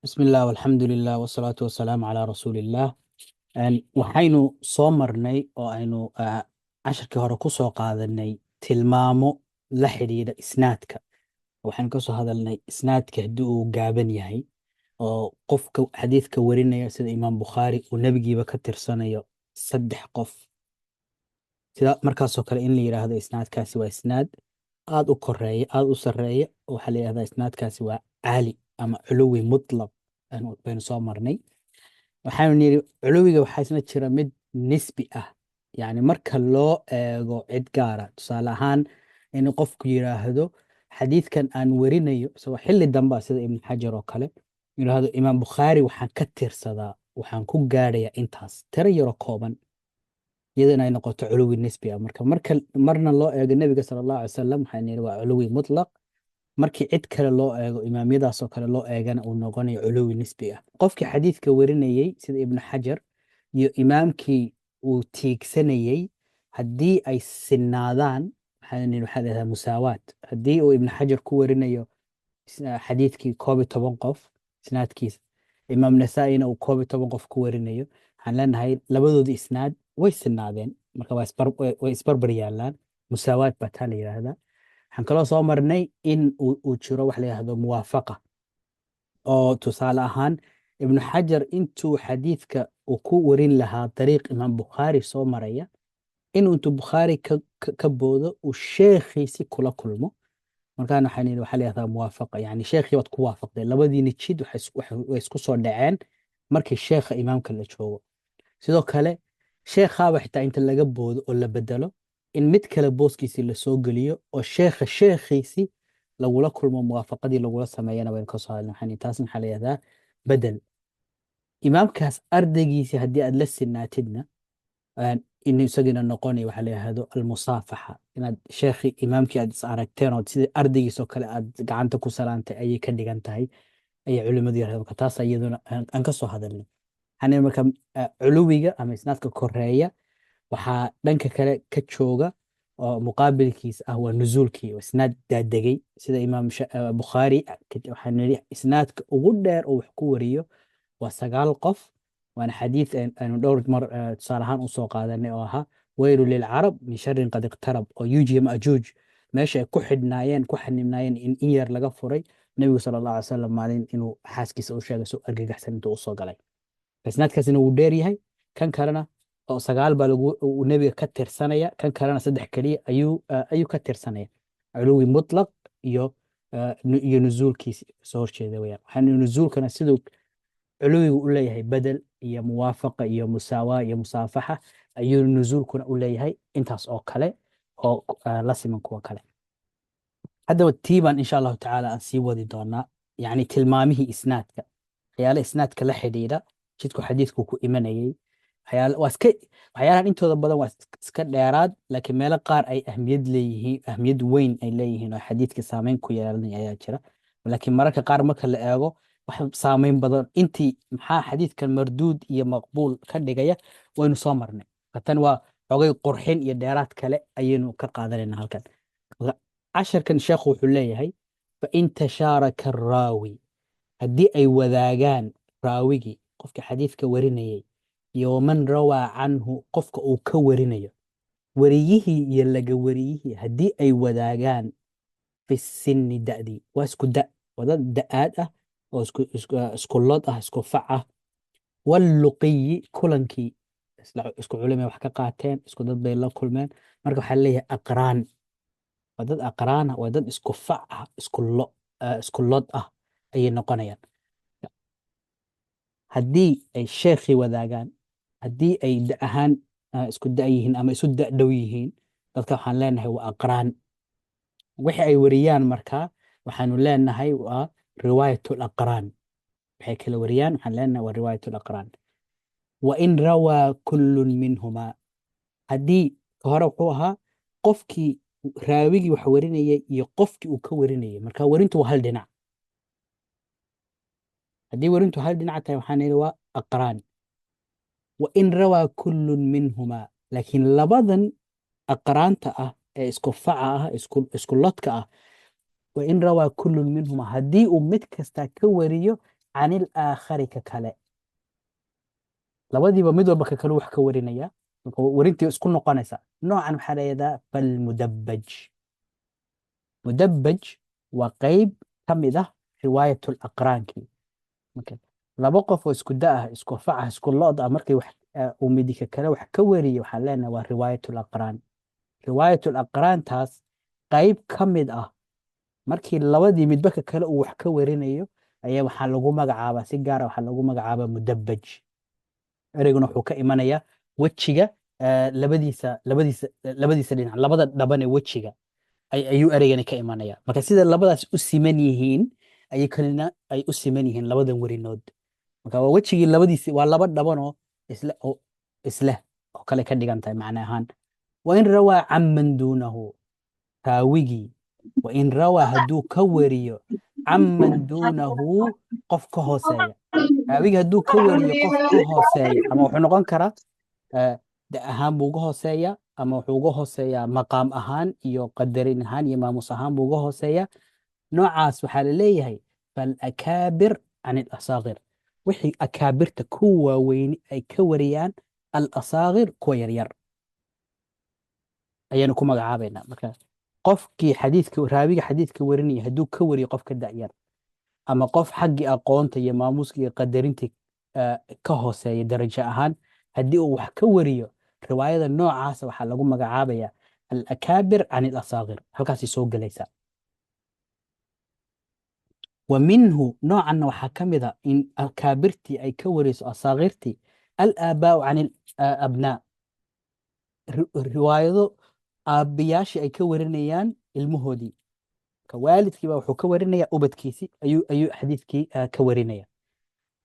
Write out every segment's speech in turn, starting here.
بسم الله والحمد لله والصلاة والسلام على رسول الله. waxaynu soo marnay oo aynu casharkii hore ku soo qaadanay tilmaamo la xidhiidha isnaadka. waxaynu ka soo hadalnay isnaadka haddii uu gaaban yahay oo qofka xadiidka warinaya sida imaam Bukhaari uu nebigiiba ka tirsanayo saddex qof, sida markaasoo kale in la yidhaahdo isnaadkaasi waa isnaad aad u koreeya, aad u sarreeya, oo waxaa la yidhahdaa isnaadkaasi waa caali ama culuwi mutlaq. baynu soo marnay. waxaanu nidhi culuwiga waxaa isna jira mid nisbi ah, yacni marka loo eego cid gaara. tusaale ahaan in qofku yidhaahdo xadiidkan aan warinayo isagoo xilli dambe ah, sida ibn xajar oo kale yidhaahdo imaam Bukhaari waxaan ka tirsadaa, waxaan ku gaadhayaa intaas tiro yaro kooban, iyadoo inay noqoto culuwi nisbi ah. marka marna loo eego nebiga sala allahu alay wasalam waxaan nidhi waa culuwi mutlaq. markii cid kale loo eego imaamyadaasoo kale loo eegana uu noqonayo culuwi nisbi ah. qofkii xadiidka warinayey sida ibnu xajar iyo imaamkii uu tiigsanayey haddii ay sinaadaan waxaa la yidhahdaa musaawaad. haddii uu ibnu xajar ku warinayo xadiidkii 11 qof isnaadkiisa, imaam nasaa'ina uu 11 qof ku warinayo, waxaan leenahay labadoodii isnaad way sinaadeen, marka way isbarbar yaalaan. musaawaad baa taa la yidhaahdaa. waxaan kaloo soo marnay in uu jiro wax la yidhaahdo muwaafaqa, oo tusaale ahaan ibnu xajar intuu xadiidka uu ku warin lahaa dariiq imaam Bukhaari soo maraya, intuu Bukhaari ka boodo uu sheekhiisi kula kulmo, markaana waxaa la yidhahdaa muwaafaqa, yani sheekhii waad ku waafaqdeen, labadiina jid way isku soo dhaceen markii sheekha imaamka la joogo. sidoo kale sheekhaaba xitaa inta laga boodo oo la bedelo in mid kale booskiisii lasoo geliyo oo sheekhiisii lagula kulmo, muwaafaqadii lagula sameeyana waynu ka soo hadlnay. taas maxaa la yidhahdaa bedel. imaamkaas ardaygiisii haddii aad la sinaatidna in isagina noqonaya waxaa la yidhahdo almusaafaxa, inaad sheekhii imaamkii aad is aragteen oo sidii ardaygiisoo kale aad gacanta ku salaantay ayay ka dhigan tahay, ayay culimmadu yidhahdeen. marka taas iyaduna aan ka soo hadalnay. marka culuwiga ama isnaadka koreeya waxaa dhanka kale ka jooga oo muqaabilkiisa ah waa nuzuulkii, isnaad daadegay sida imaam Bukhaari. waxaan nidhi isnaadka ugu dheer oo wax ku wariyo waa 9 qof, waana xadiid aynu dhowr mar tusaale ahaan usoo qaadanay oo ahaa weylu lilcarab min sharin qad iqtarab, oo yuuj majuuj meesha ay ku xidhnaayeen ku xanibnaayeen in yar laga furay. nebigu sala allahu alay wasalam maalin inuu xaaskiisa u sheegay soo argagaxsan intuu usoo galay. isnaadkaasina wuu dheer yahay, kan kalena oo 9 baa uu nebiga ka tirsanaya, kan kalena 3 keliya ayuu ka tirsanaya. culuwi mutlaq iyo nuzuulkiisi soo horjeeda weyaan. waxaan nuzuulkana siduu culuwigu u leeyahay bedel iyo muwaafaqa iyo musaawaa iyo musaafaxa, ayuu nuzuulkuna u leeyahay intaas oo kale oo la siman kuwa kale. haddaba tiibaan insha allahu tacaala aan sii wadi doonaa, yani tilmaamihii isnaadka, waxyaala isnaadka la xidhiidha jidku xadiidku ku imanayey. waxyaalahan intooda badan waa iska dheeraad, laakiin meelo qaar ay ahmiyad leeyihiin, ahmiyad weyn ay leeyihiin oo xadiidka saameyn ku yeelanaya ayaa jira. laakiin mararka qaar marka la eego wax saameyn badan intii maxaa xadiidkan marduud iyo maqbuul ka dhigaya waynu soo marnay. tan waa xogay qurxin iyo dheeraad kale ayaynu ka qaadanayna halkan. casharkan sheekhu wuxuu leeyahay fain tashaaraka araawi, haddii ay wadaagaan raawigii qofka xadiidka warinayay iyo man rawaa canhu qofka uu ka warinayo, wariyihii iyo laga wariyihii haddii ay wadaagaan fi sinni da'dii, waa isku da, waa dad da'aad ah oo isku lod ah, isku fac ah. walluqiyi kulankii isku culimay wax ka qaateen, isku dad bay la kulmeen, marka waxaa leeyahay aqraan, waa dad aqraan ah, waa dad isku fac ah, isku lod ah ayay noqonayaan. haddii ay sheekhii wadaagaan, haddii ay da ahaan isku da yihiin ama isu da dhow yihiin, dadka waxaan leenahay waa aqraan. wixii ay wariyaan markaa waxaanu leenahay waa riwaayatul aqraan. waxay kala wariyaan waxaan leenahay waa riwaayatul aqraan. wain rawaa kullun minhumaa, haddii hore wuxuu ahaa qofkii raawigii wax warinayay iyo qofkii uu ka warinayay, marka warintu waa hal dhinac. haddii warintu hal dhinac tahay waxaan nidhi waa aqraan. wain rawaa kullun minhumaa, laakiin labadan aqraanta ah ee isku faca ah, isku lodka ah, wain rawaa kullun minhumaa, haddii uu mid kasta ka wariyo can ilaakhari ka kale labadiiba mid walba ka kale wax ka warinaya marka warintii isku noqonaysa noocan waxaa layihahdaa falmudabbaj mudabbaj waa qeyb ka mid ah riwaayatul aqraankii marka laba qof oo isku da ah isku fac ah isku lood ah markay wax uu midika kale wax ka wariyo waxaan leenahay waa riwaayatul aqraan riwaayatul aqraantaas qeyb ka mid ah markii labadii midba ka kale uu wax ka warinayo ayaa waxaa lagu magacaabaa si gaara waxaa lagu magacaabaa mudabbaj ereyguna wuxuu ka imanayaa wejiga labadiisa dhinac labada dhaban ee wejiga ayuu ereygani ka imanaya marka sida labadaas u siman yihiin ayay kalina ay u siman yihiin labadan werinood marka waa wejigii labadiisi waa laba dhabanoo isleh oo kale ka dhigan tahay macne ahaan wain rawaa canman duunahu raawigii wain rawaa hadduu ka wariyo canman duunahu qof ka hooseeya raawigii hadduu ka wariyo qof ka hooseeya ama wuxuu noqon karaa da ahaan buu uga hooseeya ama wuxuu uga hooseeyaa maqaam ahaan iyo qadarin ahaan iyo maamus ahaan buu uga hooseeya noocaas waxaa la leeyahay falakaabir can ilasaakir wixii akaabirta ku waaweyni ay ka wariyaan alasaakir kuwa yaryar ayaanu ku magacaabaynaa marka qofkii raawiga xadiidka warinaya hadduu ka wariyo qof ka da'yar ama qof xaggii aqoonta iyo maamuuska iyo qadarinta ka hooseeya darajo ahaan haddii uu wax ka wariyo riwaayada noocaasa waxaa lagu magacaabaya alakaabir can ilasaakir halkaasay soo gelaysaa wa minhu noocanna waxaa ka mid a in akaabirtii ay ka wariyso asaakirtii alaabaau can abnaa riwaayado aabbayaashii ay ka warinayaan ilmahoodii waalidkiiba wuxuu ka warinaya ubadkiisii ayuu xadiidkii ka warinaya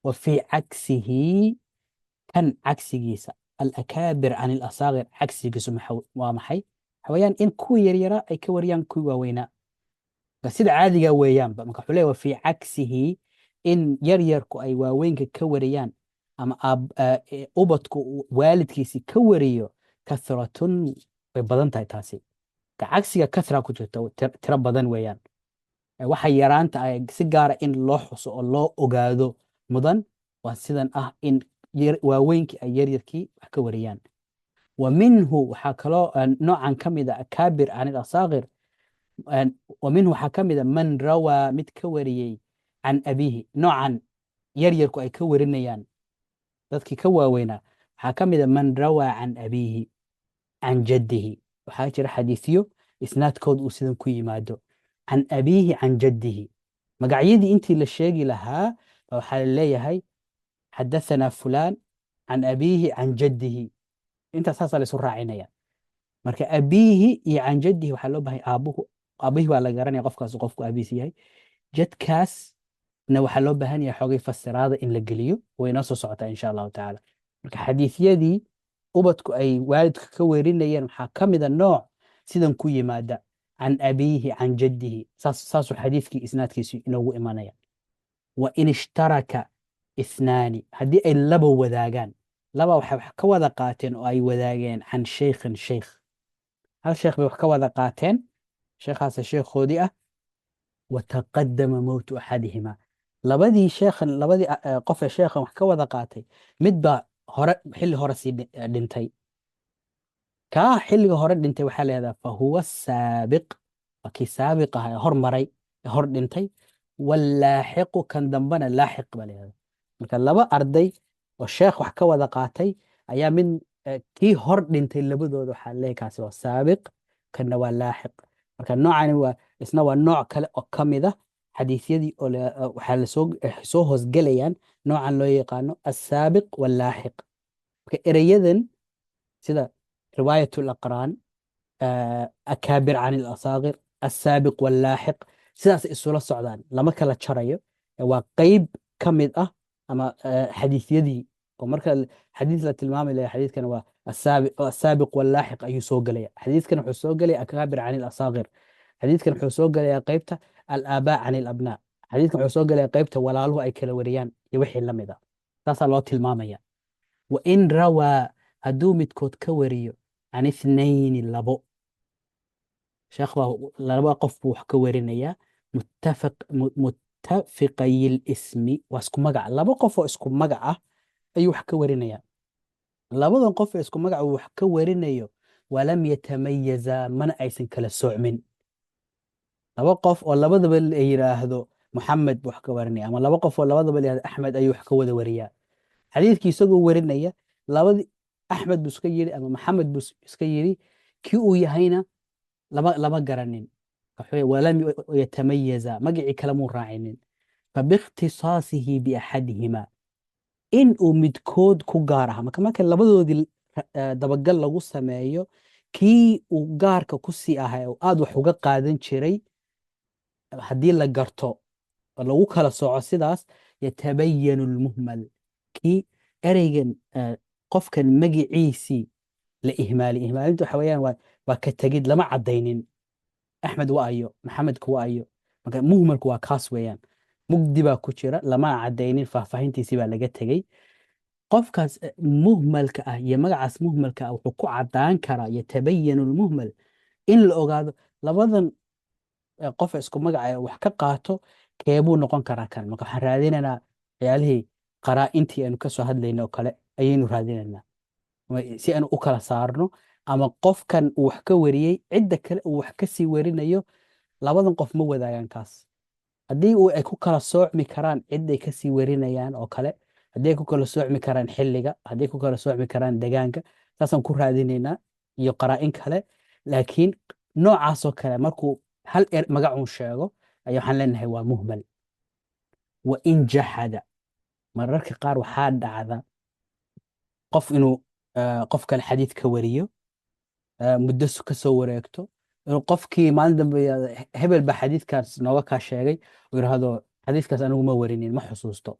wa fii caksihi kan cagsigiisa alakaabir can ilasaakir cagsigiisu waa maxay waxaweyaan in kuwii yaryara ay ka wariyaan kuwii waaweynaa sida caadiga weeyaanba marka wuxuu leeya wa fii caksihi in yaryarku ay waaweynka ka wariyaan ama ubadku waalidkiisii ka wariyo kathratun way badan tahay taasi cagsiga kathra ku jirto tiro badan weeyaan waxa yaraanta ah si gaara in loo xuso oo loo ogaado mudan waa sidan ah in waaweynkii ay yaryarkii wax ka wariyaan wa minhu waxaa kaloo noocan ka mid a akaabir can ilasaakir wa minhu waxaa ka mid a man rawaa mid ka wariyey can abiihi noocan yaryarku ay ka warinayaan dadkii ka waaweynaa waxaa ka mid a man rawaa can abiihi can jaddihi waxaa jira xadiisyo isnaadkood uu sidan ku yimaado can abiihi can jaddihi magacyadii intii la sheegi lahaa waxaa la leeyahay xadathana fulaan can abiihi can jaddihi intaas saasaa la isu raacinaya marka abiihi iyo can jaddihi waxaa loo bahay aabbihi waa la garanaya qofkaas qofku aabihiis yahay jadkaasna waxaa loo baahan yahay xogay fasiraada in la geliyo way inoo soo socotaa insha allahu tacaala marka xadiisyadii ubadku ay waalidka ka werinayeen waxaa ka mida nooc sidan ku yimaada can abiihi can jaddihi saasuu xadiidkii isnaadkiisu inoogu imanaya wa in ishtaraka ithnaani haddii ay laba wadaagaan laba waxay wax ka wada qaateen oo ay wadaageen can shaykhin shaykh hal sheekh bay wax ka wada qaateen sheekhaasa sheekhoodii ah wataqadama mowtu axadihima labadii qof ee sheekhan wax ka wada qaatay midbaa xilli hore sii dhintay kaa xilliga hore dhintay waxaa leedaha fahuwa saabiq waa kii saabiq ah ee hormaray ee hor dhintay wallaaxiqu kan dambana laaxiq baa leedaha marka laba arday oo sheekh wax ka wada qaatay ayaa mid kii hor dhintay labadooda waxaa leeyahay kaasi waa saabiq kanna waa laaxiq marka noocani isna waa nooc kale oo ka mid ah xadiisyadii oo waxaa soo hoosgelayaan noocan loo yaqaano assaabiq wallaaxiq marka ereyadan sida riwaayat alaqraan akaabir can ilasaakir assaabiq wallaaxiq sidaas isula socdaan lama kala jarayo waa qeyb ka mid ah ama xadiisyadii oo marka xadiis la tilmaami lahaa xadiidkan waa assaabiq wallaaxiq ayuu soo gelaya xadiidkan wuxuu soo gelaya akaabir can ilasaakir xadiidkan wuxuu soo gelayaa qeybta alaabaa can ilabnaa xadiidkan wuxuu soo gelaya qeybta walaaluhu ay kala wariyaan iyo wixii la mid a saasaa loo tilmaamaya wa in rawaa hadduu midkood ka wariyo can ithnayni labo sheekh baa laba qof buu wax ka warinayaa muttafiqay lismi waa isku magac laba qof oo isku magac ah ayuu wax ka warinaya labadan qof ee isku magac uu wax ka warinayo walam yatamayaza mana aysan kala soocmin laba qof oo labadaba la yiraahdo Muxamed buu wax ka warinaya ama laba qof oo labadaba la yiraahdo Axmed ayuu wax ka wada wariyaa xadiidkii isagoo warinaya labadii Axmed buu iska yiri ama Maxamed buu iska yiri kii uu yahayna lama garanin walam yatamayaza magacii kale muu raacinin fabiikhtisaasihi biaxadihima in uu midkood ku gaar aha marka labadoodii dabagal lagu sameeyo kii uu gaarka ku sii ahay oo aad wax uga qaadan jiray haddii la garto oo lagu kala sooco sidaas yatabayanu lmuhmal kii ereygan qofkan magiciisii la ihmaali ihmaalintu waxa weeyaan waa ka tegid lama caddaynin axmed waa ayo maxamedku waa ayo marka muhmalku waa kaas weeyaan mugdi baa ku jira lama caddaynin faahfaahintiisii baa laga tegey qofkaas muhmalka ah iyo magacaas muhmalka ah wuxuu ku caddaan karaa yatabayanu lmuhmal in la ogaado labadan qof isku magaca wax ka qaato keebuu noqon karaa kan marka waxaan raadinaynaa waxyaalihii qaraa-intii aynu kasoo hadlayna oo kale ayaynu raadinaynaa si aanu u kala saarno ama qofkan uu wax ka wariyey cidda kale uu wax kasii warinayo labadan qof ma wadaagaan kaas haddii ay ku kala soocmi karaan cidday kasii warinayaan oo kale haddii ay ku kala soocmi karaan xilliga haddii ay ku kala soocmi karaan degaanka saasaan ku raadinaynaa iyo qaraa-in kale laakiin noocaasoo kale markuu hal magacun sheego ayaa waxaan leenahay waa muhmal wa in jaxada mararka qaar waxaa dhacda qof inuu qof kale xadiid ka wariyo muddo ka soo wareegto inuu qofkii maalin dambe hebel baa xadiidkaas nooga kaa sheegay oo yidhaahdo xadiidkaas anigu ma warinin ma xusuusto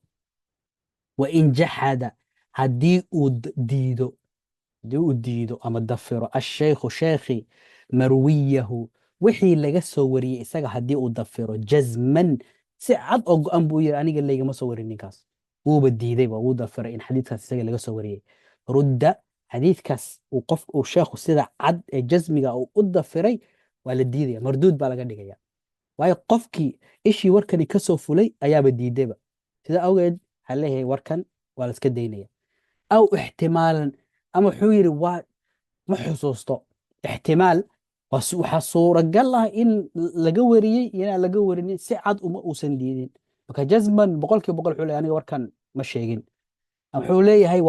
wa in jaxada haddii uu diido ama dafiro ashaykhu sheekhi marwiyahu wixii laga soo wariyey isaga haddii uu dafiro jazman si cad oo go-an buu yiri aniga laygama soo warin ninkaas wuuba diidayba wuu dafiray in xadiidkaas isaga laga soo wariyey rudda xadiidkaas uu sheekhu sida cad ee jazmiga uu u dafiray waa la diidaya marduud baa laga dhigaya waayo qofkii ishii warkani kasoo fulay ayaaba diidayba sida awgeed waxaa leeyahay warkan waa la iska daynaya aw ixtimaalan ama wuxuu yidhi waa ma xusuusto ixtimaal waxaa suuragal ah in laga wariyey iyo inaan laga warinin si cad uma uusan diidin marka jazman boqolkiiba boqol wuxuu leeyahay aniga warkan ma sheegin wuxuu leeyahay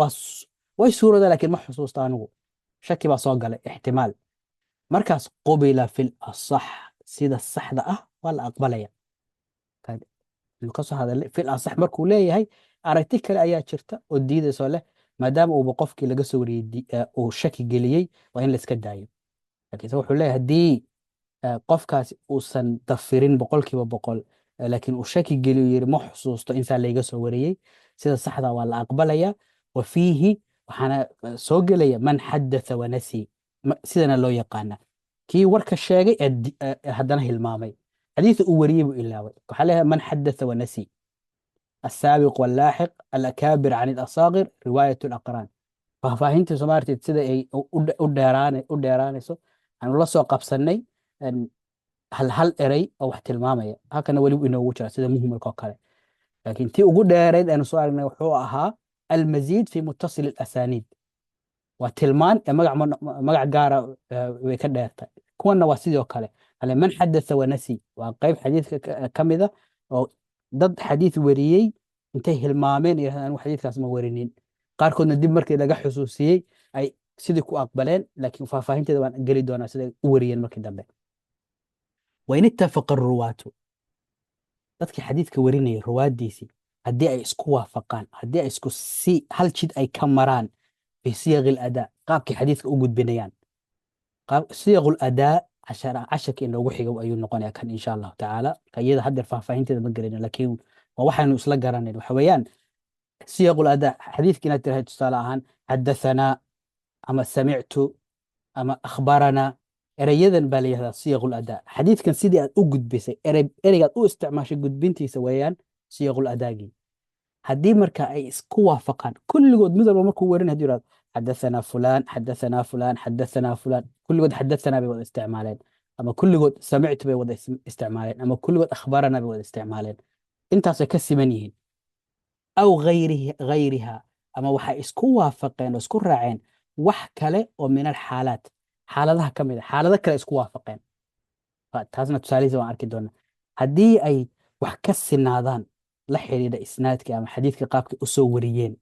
way suurada laakiin ma xusuusta anigu shaki baa soo galay ixtimaal markaas qubila fil asax sida saxda ah waa la aqbalaya kasoo hadalay fil asax markuu leeyahay aragti kale ayaa jirta oo diidayso leh maadaama uuba qofkii laga soo wariyey uu shaki geliyey waa in la iska daayo laakiin wuxuu leeyahay haddii qofkaasi uusan dafirin boqolkiiba boqol laakiin uu shaki geliyo yiri ma xusuusto insaa layga soo wariyey sida saxda waa la aqbalaya wa fiihi waxaana soo gelaya man xadatha wanasi sidana loo yaqaana kii warka sheegay haddana hilmaamay xadiisa uu wariyey buu ilaaway waxaa leeyahay man xadatha wanasi السابق واللاحق الأكابر عن الأصاغر رواية الأقران فاهمين سمارتي سيدا اي u dheeraanayso aan la soo qabsanay hal erey oo wax tilmaamaya halkana weli inoogu jira sida muhmalka oo kale laakiin tii ugu dheereyd aanu soo aragnay wuxuu ahaa almazid fi muttasil alasaniid waa tilmaan ee magac gaara way ka dheertay kuwana waa sidoo kale ale man xadatha wanasi waa qayb xadiidka ka mida oo dad xadiid wariyey intay hilmaameen yiraahdaan xadiidkaas ma warinin qaarkoodna dib markii laga xusuusiyey ay sidii ku aqbaleen laakiin faahfaahinteeda waan geli doonaa siday u wariyeen markii dambe wain ittafaqa ruwaatu dadkii xadiidka warinayay ruwaaddiisii haddii ay isku waafaqaan haddii ay isku si hal jid ay ka maraan fi siyaqi aladaa qaabkii xadiidka u gudbinayaan siyaqu aladaa casharka inoogu xiga ayuu noqonaya kan insha allahu tacaala iyada haddeer faahfaahinteeda ma gelina laakiin waa waxaynu isla garanayn waxa weeyaan siyaqu aladaa xadiidka inaad tirahay tusaale ahaan xadathana ama samictu ama akhbarana erayadan baa la yihahdaa siyaqu aladaa xadiidkan sidii aad u gudbisay ereygaad u isticmaashay gudbintiisa weeyaan siyaqu ladaagii haddii marka ay isku waafaqaan kulligood mid walba markuu warin hadduu yihahdo xadathana fulaan xadathana fulaan xadathana fulaan kulligood xadathana bay wada isticmaaleen ama kulligood samictu bay wada isticmaaleen ama kulligood akhbarana bay wada isticmaaleen intaasay ka siman yihiin aw gayriha ama waxay isku waafaqeen oo isku raaceen wax kale oo min alxaalaat xaaladaha ka mid a xaalado kale isku waafaqeen. taasna tusaalihiisa waan arki doonaa. haddii ay wax ka sinaadaan la xidhiidha isnaadka ama xadiidka qaabkay u soo wariyeen,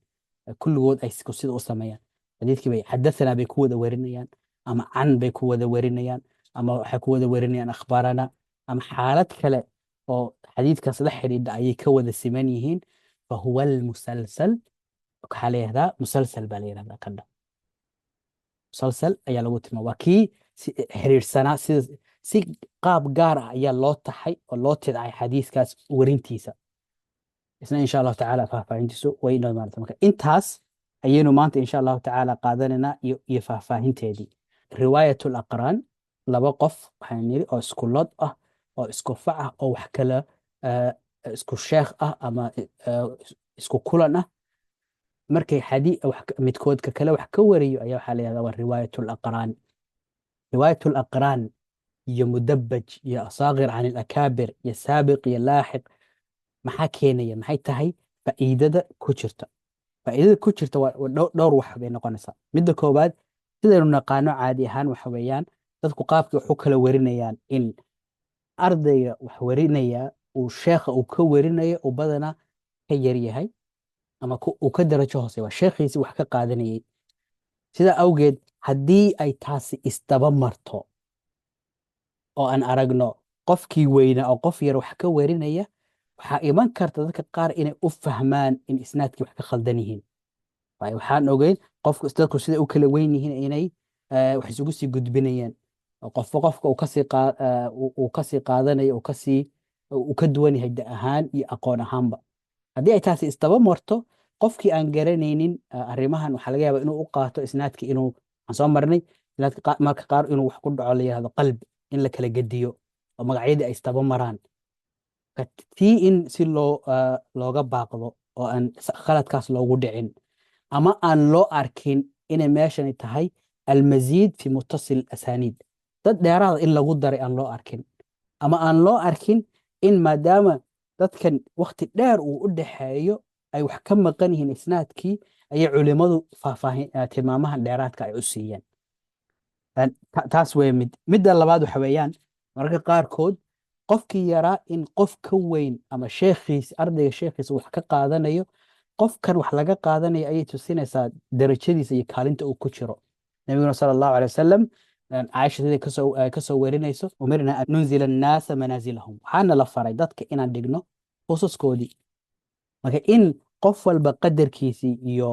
kulligood ay sida u sameeyaan. xadiidkii bay xadathana bay ku wada warinayaan, ama can bay ku wada warinayaan, ama waxay ku wada warinayaan akhbarana, ama xaalad kale oo xadiidkaas la xidhiidha ayay ka wada siman yihiin. fahuwa almusalsal, waxaa la yihahdaa musalsal baa la yihahdaa kadha. musalsal ayaa lagu tilmaama, waa kii xiriirsanaa, sida si qaab gaar ah ayaa loo taxay oo loo tidcay xadiiskaas warintiisa. isna insha allahu tacaala faahfaahintiisu way inoo imaanaysa. marka intaas ayaynu maanta insha allahu tacaala qaadanaynaa iyo faahfaahinteedii. riwaayat alaqraan, laba qof waxaan niri oo isku lod ah oo isku fac ah oo wax kala isku sheekh ah ama isku kulan ah, markay midkoodka kale wax ka wariyo ayaa waxaa la yihahdaa waa riwaayat alaqraan. riwaayat alaqraan iyo mudabaj iyo asaaqir can alakaabir iyo saabiq iyo laaxiq, maxaa keenaya? maxay tahay faa'iidada ku jirta? faa'iidada ku jirta waa dhowr wax bay noqonaysaa. midda koowaad, sidaynu naqaano caadi ahaan waxa weeyaan dadku qaabkii wax u kala warinayaan, in ardayga wax warinaya uu sheekha uu ka warinayo uu badanaa ka yar yahay ama uu ka darajo hoose, waa sheekhiisi wax ka qaadanayay. sidaa awgeed, haddii ay taasi isdaba marto oo aan aragno qofkii weynaa oo qof yar wax ka warinaya, waxaa iman karta dadka qaar inay u fahmaan in isnaadkii wax ka khaldan yihiin. waayo waxaan ogeyn dadku siday u kala weyn yihiin inay wax isugu sii gudbinayaan, oo qofka uu kasii qaadanayo uu ka duwan yahay da ahaan iyo aqoon ahaanba. haddii ay taasi isdaba marto, qofkii aan garanaynin arrimahan waxaa laga yaabaa inuu u qaato isnaadki inuu, aan soo marnay isnaadka marka qaar inuu wax ku dhaco la yihahdo qalb, in la kala gediyo oo magacyadii ay isdaba maraan. tii in si looga baaqdo oo aan khaladkaas loogu dhicin, ama aan loo arkin inay meeshani tahay almasiid fi muttasil asaniid, dad dheeraada in lagu daray aan loo arkin, ama aan loo arkin in maadaama dadkan wakti dheer uu u dhexeeyo ay wax ka maqan yihiin isnaadkii, ayay culimmadu tilmaamahan dheeraadka ay u siiyeen. taas wey midda labaad waxa weeyaan, mararka qaarkood qofkii yaraa in qof ka weyn ama ardayga sheekhiisa wax ka qaadanayo, qofkan wax laga qaadanayo ayay tusinaysaa darajadiisa iyo kaalinta uu ku jiro. nabiguna sala allahu alay wasalam, caaisha siday kasoo werinayso, umirna an nunzila annaasa manaasilahum, waxaana la faray dadka inaan dhigno usaskoodii. marka in qof walba qadarkiisii iyo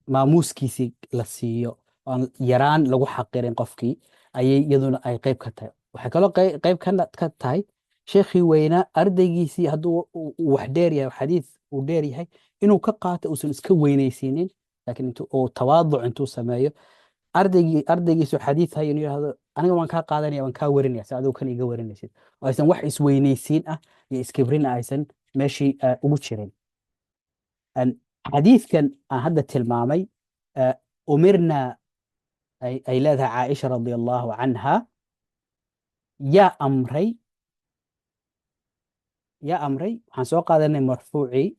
maamuuskiisii la siiyo, aan yaraan lagu xaqirin qofkii, ayay iyaduna ay qayb ka tahay. waxay kaloo qayb ka tahay sheekhii weynaa ardaygiisii hadduu wax dheer yahay, xadiis uu dheer yahay, inuu ka qaato uusan iska weynaysiinin, laakiin uu tawaaduc intuu sameeyo, ardaygiisu xadiis hay inuu yidhahdo aniga waan kaa qaadanaya, waan kaa warinaya, si adigu kan iga warinaysid, oo aysan wax isweynaysiin ah iyo iskibrin aysan meeshii ugu jirin. xadiidkan aan hadda tilmaamay, umirna ay leedahay caaisha radia allahu canha, yaa amray waxaan soo qaadanay marfuucii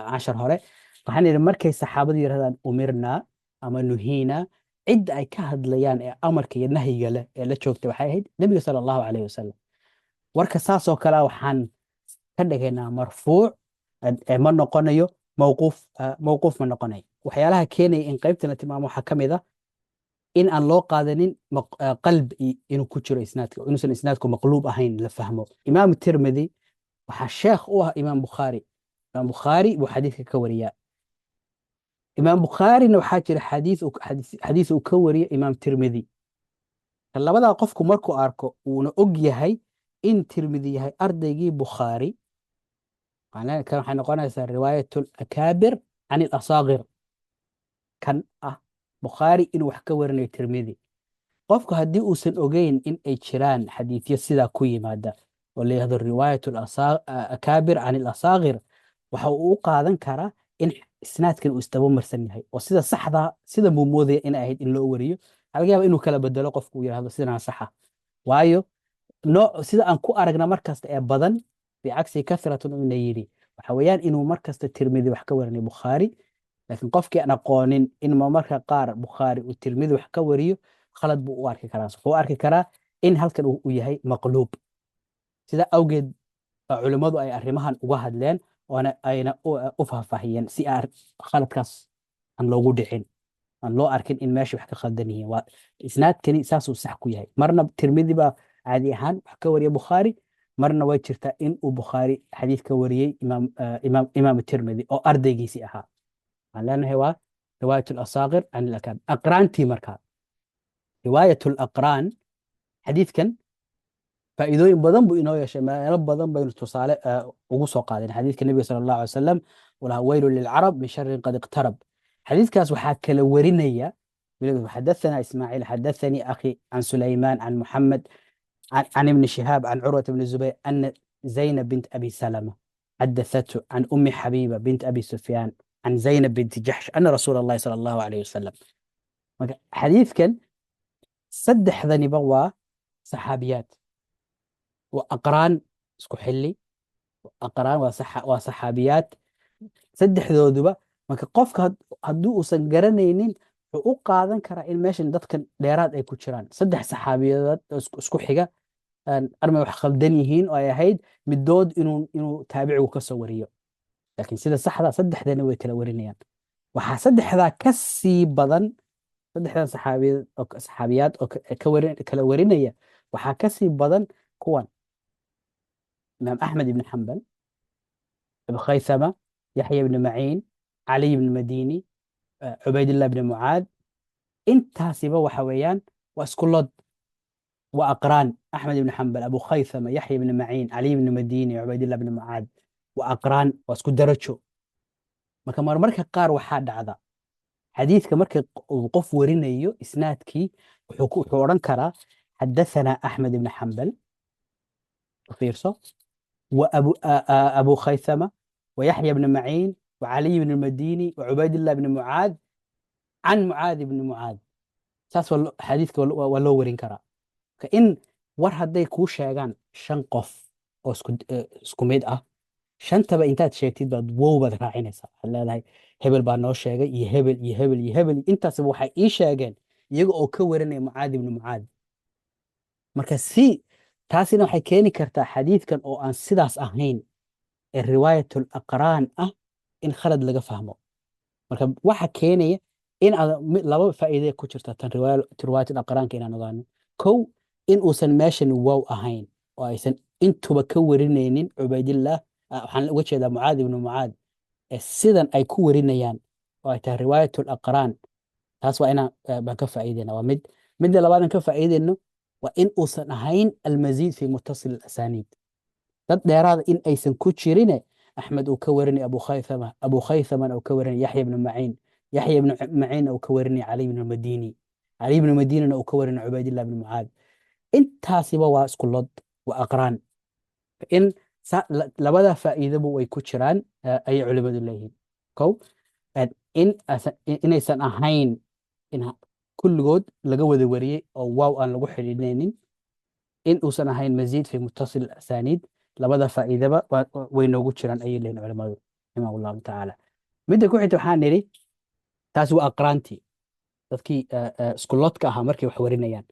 cashar hore. waxaan idhi markay saxaabadu yidhahdaan umirna ama nuhiina, cidda ay ka hadlayaan ee amarka iyo nahyiga leh ee la joogtay waxay ahayd nebiga sala allahu calayh wasalam. warka saasoo kalea waxaan ka dhigaynaa marfuuc, ma noqonayo mawquuf ma noqonayo. waxyaalaha keenaya in qaybtan la tilmaamo waxaa ka mid a in aan loo qaadanin qalb inuu ku jiro isnaadka, inuusan isnaadku maqluub ahayn la fahmo. imaam tirmidi waxaa sheekh u ah imaam bukhaari. imaam bukhaari buu xadiidka ka wariyaa. imaam bukhaarina waxaa jira xadiis uu ka wariyo imaam tirmidi. labadaa qofku markuu arko uuna og yahay in tirmidi yahay ardaygii bukhaari, waxay noqonaysaa riwaayat akaabir can ilasaaqir, kan ah bukhaari inuu wax ka warinayo tirmidi. qofku haddii uusan ogeyn in ay jiraan xadiidyo sidaa ku yimaada oo la yihahdo riwaayat akaabir can ilasaaqir, waxa uu u qaadan karaa in isnaadkan uu isdaba marsan yahay, oo sida saxda sida buu moodaya inay ahayd in loo wariyo. waxaa laga yaaba inuu kala bedelo qofku uu yihahdo sidanaa saxa, waayo nooc sida aan ku aragna markasta ee badan bicagsi kathratun ina yidhi waxa weeyaan inuu markasta tirmidi wax ka warinay bukhaari laakiin qofkii aan aqoonin in marmarka qaar bukhaari uu tirmidi wax ka wariyo khalad buu u arki karaa wuxuu u arki karaa in halkan uu yahay maqluub sida awgeed culimmadu ay arrimahan uga hadleen oona ayna u faahfaahiyeen si aan khaladkaas aan loogu dhicin aan loo arkin in meesha wax ka khaldan yihiin waa isnaadkani saasuu sax ku yahay marna tirmidi baa caadi ahaan wax ka wariya bukhaari marna way jirtaa in uu bukhaari xadiid ka wariyey imaam tirmidi oo ardaygiisii ahaa waxaan leenahay waa riwaayat alasaaqir can ilakaabir aqraantii markaa riwaayat alaqraan xadiidkan faa'iidooyin badan buu inoo yeeshay meelo badan baynu tusaale ugu soo qaadeen xadiidka nebiga sala allahu alay wasalam walaha weylu lilcarab min sharin qad iqtarab xadiidkaas waxaa kala warinaya حدثنا إسماعيل حدثني أخي عن سليمان عن محمد عن ابن شهاب عن عروة بن الزبير أن زينب بنت أبي سلمة حدثته عن أم حبيبة بنت أبي سفيان عن زينب بنت جحش أن رسول الله صلى الله عليه وسلم حديث كان سدح ذني بوا صحابيات وأقران اسكو حلي وأقران وصحابيات سدح ذودبا marka qofka hadduu uusan garanaynin wuxuu u qaadan karaa in meeshan dadkan dheeraad ay ku jiraan saddex saxaabiyadood isku xiga armay wax khaldan yihiin oo ay ahayd midood inuu taabicigu ka soo wariyo laakiin sida saxda saddexdana way kala warinayaan waxaa saddexdaa ka sii badan saddexdan saxaabiyaad oo kala warinaya waxaa ka sii badan kuwan imaam axmed ibn xambal abu khaythama yaxya ibn maciin علي بن المديني عبيد الله بن معاذ انت سيبا وحويان واسكولود واقران احمد بن حنبل ابو خيثمه يحيى بن معين علي بن المديني عبيد الله بن معاذ واقران واسكو درجو marka marmarka qaar waxaa dhacda xadiidka marka uu qof warinayo isnaadkii wuxuu oran karaa حدثنا احمد بن حنبل fiirso وابو خيثمه ويحيى بن معين وعلي بن المديني وعبيد الله بن معاذ عن معاذ بن معاذ ساس حديثك ولو ورين كرا كإن war hadday kuu sheegaan 5 qof oo isku mid ah shantaba intaad sheegtid baad wow baad raacinaysaa waxaad leedahay hebel baa noo sheegay iyo hebel iyo hebel iyo hebel intaasba waxay ii sheegeen iyaga oo ka warinaya mucaad ibnu mucaad marka taasina waxay keeni kartaa xadiidkan oo aan sidaas ahayn ee riwaayatul aqraan ah in khalad laga fahmo marka waxa keenaya in laba faa'iido ku jirta tan riwaayatul aqraanka inaan ogaano kow in uusan meeshan wow ahayn oo aysan intuba ka warinaynin cubaydillah waxaan uga jeedaa mucaad ibnu mucaad sidan ay ku warinayaan oo ay tahay riwaayatul aqraan taas waa inaan baan ka faa'iideyna waa midda labaad aan ka faa'iideyno waa in uusan ahayn almaziid fi muttasil alasaniid dad dheeraada in aysan ku jirine أحمد وكورني أبو خيثمة وكورني يحيى بن معين يحيى بن معين وكورني علي بن المديني علي بن المديني وكورني عبيد الله بن معاذ انت سيبا واسكولود وأقران إن لبدا فائدة بو ويكوشران أي علماء الله كو إن إيسان أهين إن كل جود لقوا ذوري أو واو أن لقوا حرينين إن أوسن أهين مزيد في متصل الأسانيد labada faa'iidaba way noogu jiraan ayay leeyihiin culimadu rahimahullahu tacaala midda ku xigta waxaan nidhi taasi waa aqraantii dadkii iskuloodka ahaa markay wax warinayaan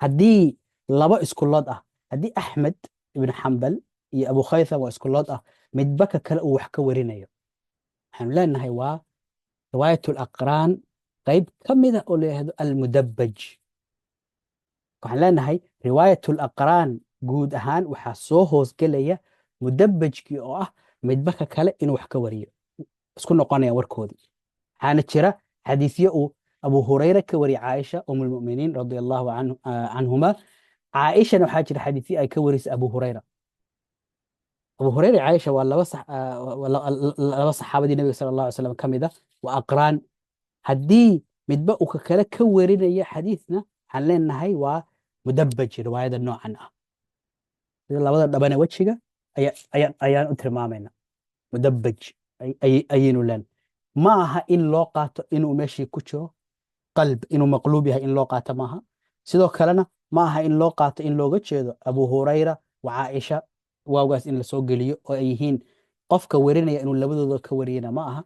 haddii laba iskulood ah haddii axmed ibn xambal iyo abu khaytham waa iskulood ah midba ka kale uu wax ka warinayo waxaanu leenahay waa riwaayatul aqraan qayb ka mid ah oo la yidhahdo almudabbaj waxaan leenahay riwaayatul aqraan guud ahaan waxaa soo hoosgelaya mudabbajkii oo ah midba ka kale inuu wax ka wariyo isku noqonaya warkoodii waxaana jira xadiisyo uu abu hurayra ka wariya caaisha umulmuminiin radia allahu canhuma caaishana waxaa jira xadiisyo ay ka warisay abu hurayra caaisha waa laba saxaabadii nabiga sala allahu alay slam ka mid ah waa aqraan haddii midba uu ka kale ka warinaya xadiisna waxaan leenahay waa mudabbaj riwaayada noocan ah labada dhabane wejiga ayaan u tilmaamayna mudabbaj ayaynu leen ma aha in loo qaato inuu meeshii ku jiro qalb inuu maqluub yahay in loo qaato maaha sidoo kalena ma aha in loo qaato in looga jeedo abu hurayra wa caaisha waawgaas in lasoo geliyo oo ay yihiin qofka warinaya inuu labadooda ka wariyana ma aha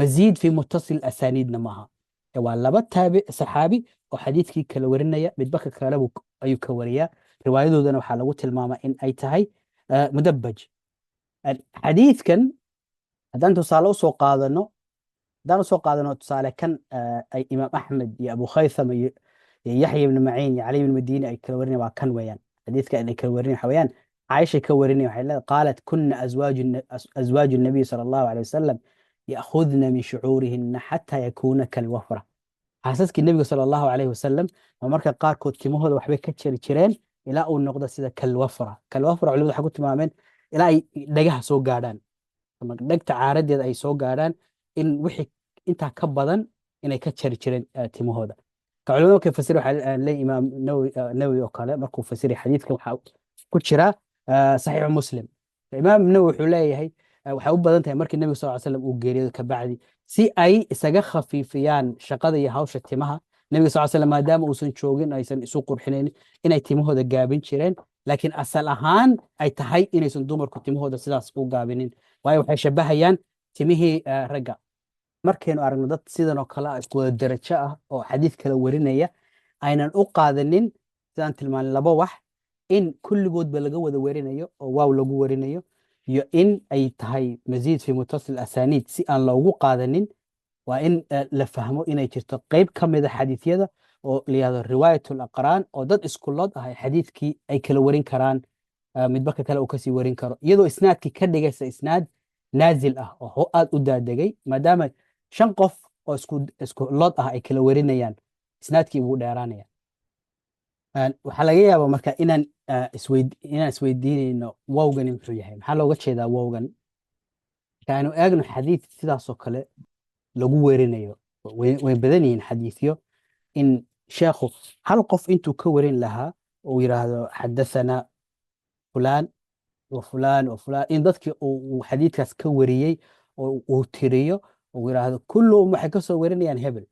maziid fi muttasil asaniidna ma aha waa laba saxaabi oo xadiidkii kala warinaya midba ka kale ayuu ka wariyaa riwaayadoodana waxaa lagu tilmaamaa in ay tahay mudabaj xadiidkan haddaan tusaale usoo qaadano haddaan usoo qaadano tusaale kan ay imaam axmed iyo abu khaytham iyo yaxya ibn maciin iyo cali ibn madini ay kala warinaya waa kan weeyaan xadiidka ay kala warinaya waxa weeyaan caaisha ka warinaya waxay leedahay qaalat kuna azwaaju nabiy sala allahu alay wasalam ya'khudna min shucuurihina xataa yakuuna kalwafra xaasaskii nebiga sala allahu calayhi wasalam oo marka qaarkood timahooda waxbay ka jari jireen ilaa uu noqdo sida kalwafra culimadu waxay ku tilmaameen ilaa ay dhagaha soo gaadhaan ama dhegta caaradeeda ay soo gaadhaan in wixii intaa ka badan inay ka jari jireen timahooda ka culimadu markay fasir waxaa leeyahay imaam nawawi oo kale markuu fasiray xadiidkan waxaa ku jira saxiixu muslim imaam nawawi wuxuu leeyahay waxay u badan tahay markii nebiga sal slam uu geeriyoodo kabacdi si ay isaga khafiifiyaan shaqada iyo hawsha timaha nebiga sal slam maadaama uusan joogin aysan isu qurxinaynin inay timahooda gaabin jireen laakiin asal ahaan ay tahay inaysan dumarku timahooda sidaas u gaabinin waayo waxay shabahayaan timihii ragga markaynu aragno dad sidan oo kale isku wada darajo ah oo xadiid kala warinaya aynan u qaadanin sidaan tilmaanay laba wax in kulligoodba laga wada warinayo oo waaw lagu warinayo iyo in ay tahay maziid fi mutasil asaniid si aan loogu qaadanin waa in la fahmo inay jirto qeyb ka mida xadiidyada oo la yihahdo riwaayatul aqraan oo dad iskulood ah xadiidkii ay kala warin karaan midba ka kale uu kasii warin karo iyadoo isnaadkii ka dhigaysa isnaad naazil ah oo aad u daadegay maadaama 5 qof oo isku lood ah ay kala warinayaan isnaadkii wuu dheeraanaya waxaa laga yaabaa marka inaan isweydiinayno wowgani muxuu yahay maxaa looga jeedaa wowgan marka aynu eegno xadiid sidaasoo kale lagu werinayo way badan yihiin xadiidyo in sheekhu hal qof intuu ka warin lahaa uu yiraahdo xadathana fulaan wa fulaan wa fulaan in dadkii uu xadiidkaas ka wariyey oo uu tiriyo uu yiraahdo kulluhum waxay ka soo warinayaan hebel